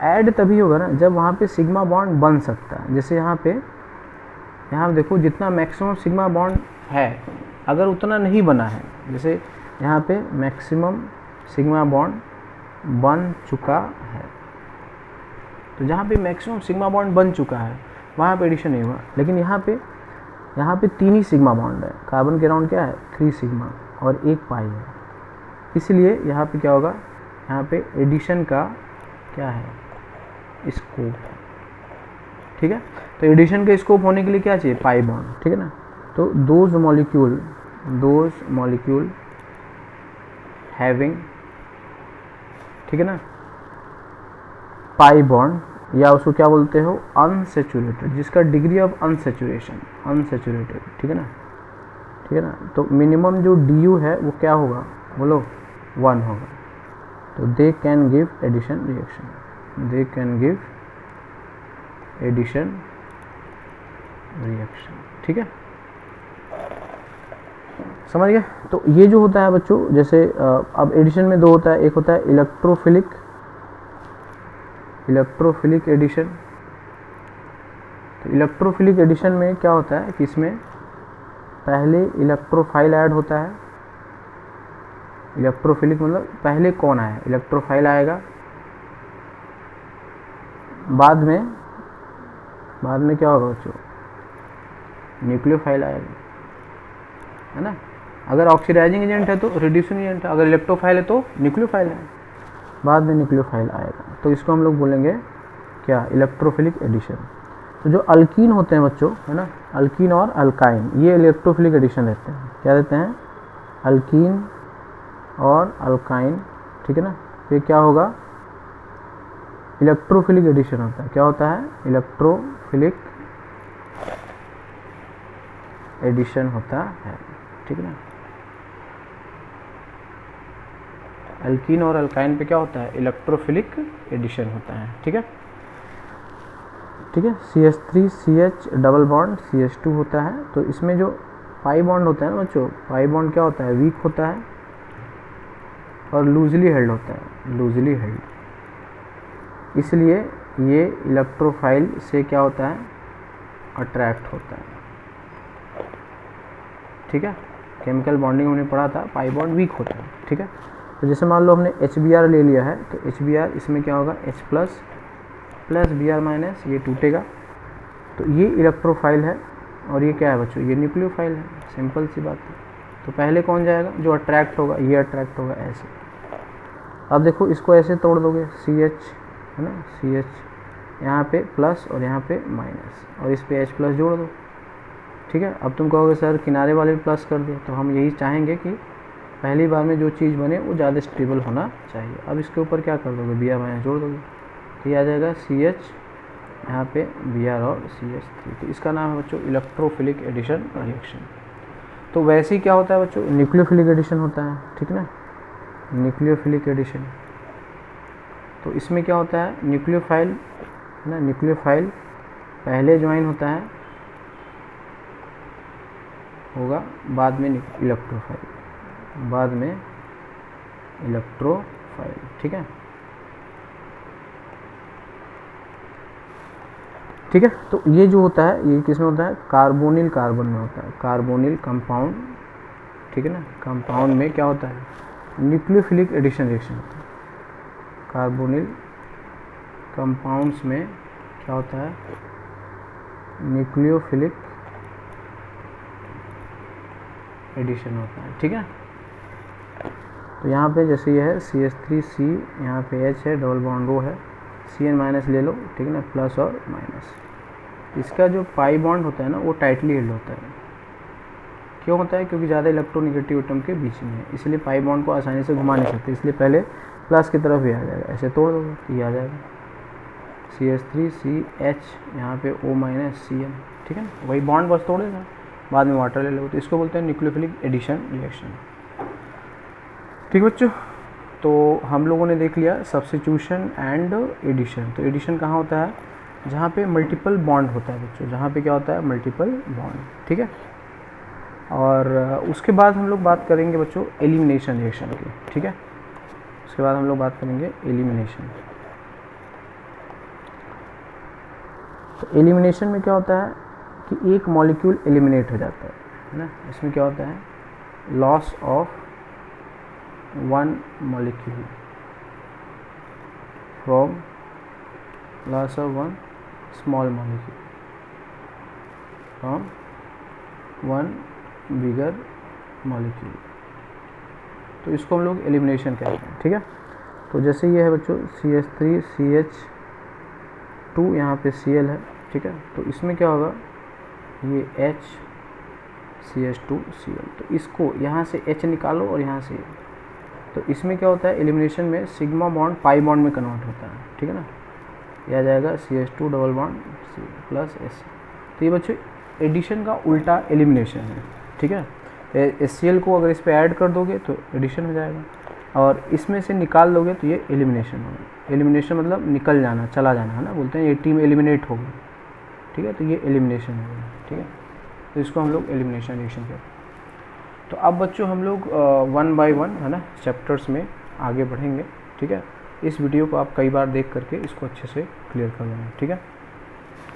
ऐड तभी होगा ना जब वहाँ पे सिग्मा बॉन्ड बन सकता है। जैसे यहाँ देखो जितना मैक्सिमम सिग्मा बॉन्ड है, अगर उतना नहीं बना है, जैसे यहाँ पे मैक्सिमम सिग्मा बॉन्ड बन चुका है, तो जहाँ पे मैक्सिमम सिग्मा बॉन्ड बन चुका है वहाँ पे एडिशन नहीं हुआ। लेकिन यहाँ पे 3 ही सिग्मा बॉन्ड है, कार्बन के अराउंड क्या है 3 सिग्मा और 1 पाई है, इसलिए यहाँ पे क्या होगा, यहाँ पे एडिशन का क्या है स्कोप है। ठीक है, तो एडिशन के स्कोप होने के लिए क्या चाहिए, पाई बॉन्ड। ठीक है ना, तो दोज मॉलिक्यूल हैविंग, ठीक है ना, पाई बॉन्ड, या उसको क्या बोलते हो अनसेचुरेटेड, जिसका डिग्री ऑफ अनसेचुरेशन अनसेचुरेटेड। ठीक है ना, तो मिनिमम जो DU है वो क्या होगा, बोलो 1 होगा। तो they can give addition reaction, they can give addition reaction. ठीक है, समझ गए। तो ये जो होता है बच्चों, जैसे अब एडिशन में 2 होता है, एक होता है इलेक्ट्रोफिलिक एडिशन। तो इलेक्ट्रोफिलिक एडिशन में क्या होता है कि इसमें पहले इलेक्ट्रोफाइल ऐड होता है। इलेक्ट्रोफिलिक मतलब पहले कौन आया, इलेक्ट्रोफाइल आएगा, बाद में क्या होगा बच्चों, न्यूक्लियोफाइल आएगा, है ना। अगर ऑक्सीडाइजिंग एजेंट है तो रिड्यूसिंग एजेंट है, अगर इलेक्ट्रोफाइल है तो न्यूक्लियोफाइल है, बाद में न्यूक्लियोफाइल आएगा। तो इसको हम लोग बोलेंगे क्या, इलेक्ट्रोफिलिक एडिशन। तो जो अल्कीन होते हैं बच्चों, है ना, अल्कीन और अल्काइन, ये इलेक्ट्रोफिलिक एडिशन देते हैं। क्या देते हैं, अल्कीन और अल्काइन। ठीक है ना, ये क्या होगा, इलेक्ट्रोफिलिक एडिशन होता है। क्या होता है, इलेक्ट्रोफिलिक एडिशन होता है। ठीक है ना, अल्कीन और अल्काइन पे क्या होता है, इलेक्ट्रोफिलिक एडिशन होता है। ठीक है, CH3CH डबल बॉन्ड CH2 होता है। तो इसमें जो पाई बॉन्ड होता है ना बच्चों, पाई बॉन्ड क्या होता है, वीक होता है और लूजली हेल्ड होता है, लूजली हेल्ड, इसलिए ये इलेक्ट्रोफाइल से क्या होता है, अट्रैक्ट होता है। ठीक है, केमिकल बॉन्डिंग हमने पढ़ा था, पाई बॉन्ड वीक होता है। ठीक है, तो जैसे मान लो हमने HBr ले लिया है, तो HBr इसमें क्या होगा, H प्लस Br-, ये टूटेगा, तो ये इलेक्ट्रोफाइल है और ये क्या है बच्चों, ये न्यूक्लियोफाइल है। सिंपल सी बात है। तो पहले कौन जाएगा, जो अट्रैक्ट होगा, ये अट्रैक्ट होगा ऐसे। अब देखो इसको ऐसे तोड़ दोगे, CH है ना, CH यहाँ पे प्लस और यहाँ पे माइनस, और इस पे H प्लस जोड़ दो। ठीक है, अब तुम कहोगे सर किनारे वाले भी प्लस कर दो, तो हम यही चाहेंगे कि पहली बार में जो चीज़ बने वो ज़्यादा स्टेबल होना चाहिए। अब इसके ऊपर क्या कर दोगे, Br- जोड़ दोगे, तो ये आ जाएगा CH यहाँ पे Br और CH3। तो इसका नाम है बच्चों इलेक्ट्रोफिलिक एडिशन रिएक्शन। तो वैसे ही क्या होता है बच्चों, न्यूक्लियोफिलिक एडिशन होता है। ठीक ना, न्यूक्लियोफिलिक एडिशन, तो इसमें क्या होता है, न्यूक्लियोफाइल है ना, न्यूक्लियोफाइल पहले ज्वाइन होता है, होगा, बाद में इलेक्ट्रोफाइल, बाद में इलेक्ट्रोफाइल। ठीक है, ठीक है। तो ये जो होता है, ये किस में होता है, कार्बोनिल कार्बन में होता है, कार्बोनिल कंपाउंड। ठीक है ना, कंपाउंड में क्या होता है, न्यूक्लियोफिलिक एडिशन रिएक्शन होता है। कार्बोनिल कंपाउंड्स में क्या होता है, न्यूक्लियोफिलिक एडिशन होता है। ठीक है, तो यहाँ पे जैसे ये है CH3C, यहाँ पे H है, डबल बॉन्ड O है, Cn- ले लो। ठीक है ना, प्लस और माइनस, इसका जो पाई बॉन्ड होता है ना वो टाइटली हिल्ड होता है। क्यों होता है? क्योंकि ज़्यादा इलेक्ट्रोनेगेटिव एटम के बीच में है, इसलिए पाई बॉन्ड को आसानी से घुमा नहीं सकते, इसलिए पहले प्लस की तरफ ही आ जाएगा। ऐसे तोड़ दोगे तो ये आ जाएगा CH3CH, यहाँ पे O-Cl, ठीक है ना। वही बॉन्ड बस तोड़ेगा, बाद में वाटर ले लो। तो इसको बोलते हैं न्यूक्लियोफिलिक एडिशन रिएक्शन। ठीक बच्चों, तो हम लोगों ने देख लिया सब्स्टिट्यूशन एंड एडिशन। तो एडिशन कहाँ होता है? जहाँ पे मल्टीपल बॉन्ड होता है बच्चों, जहाँ पे क्या होता है? मल्टीपल बॉन्ड, ठीक है। और उसके बाद हम लोग बात करेंगे बच्चों एलिमिनेशन रिएक्शन की, ठीक है। उसके बाद हम लोग बात करेंगे एलिमिनेशन। तो एलिमिनेशन में क्या होता है कि एक मॉलिक्यूल एलिमिनेट हो जाता है ना। इसमें क्या होता है? Loss of one molecule from loss of one small molecule from one bigger molecule. तो इसको हम लोग एलिमिनेशन कहते हैं, ठीक है। तो जैसे ये है बच्चों CH3CH2, यहाँ पे Cl है, ठीक है। तो इसमें क्या होगा? ये HCH2Cl, तो इसको यहाँ से H निकालो और यहाँ से, तो इसमें क्या होता है? एलिमिनेशन में सिग्मा बॉन्ड पाई बॉन्ड में कन्वर्ट होता है, ठीक है ना। यह आ जाएगा CH2 double bond C plus S। तो ये बच्चों एडिशन का उल्टा एलिमिनेशन है, ठीक है। HCl को अगर इस पर ऐड कर दोगे तो एडिशन हो जाएगा, और इसमें से निकाल दोगे तो ये एलिमिनेशन होगा। एलिमिनेशन मतलब निकल जाना, चला जाना, है ना। बोलते हैं ये टीम एलिमिनेट हो गई, ठीक है। तो ये एलिमिनेशन हो गया, ठीक है। तो इसको हम लोग एलिमिनेशन रिएक्शन कहते हैं। तो अब बच्चों हम लोग 1 बाय 1, है ना, चैप्टर्स में आगे बढ़ेंगे, ठीक है। इस वीडियो को आप कई बार देख करके इसको अच्छे से क्लियर कर लेना, ठीक है।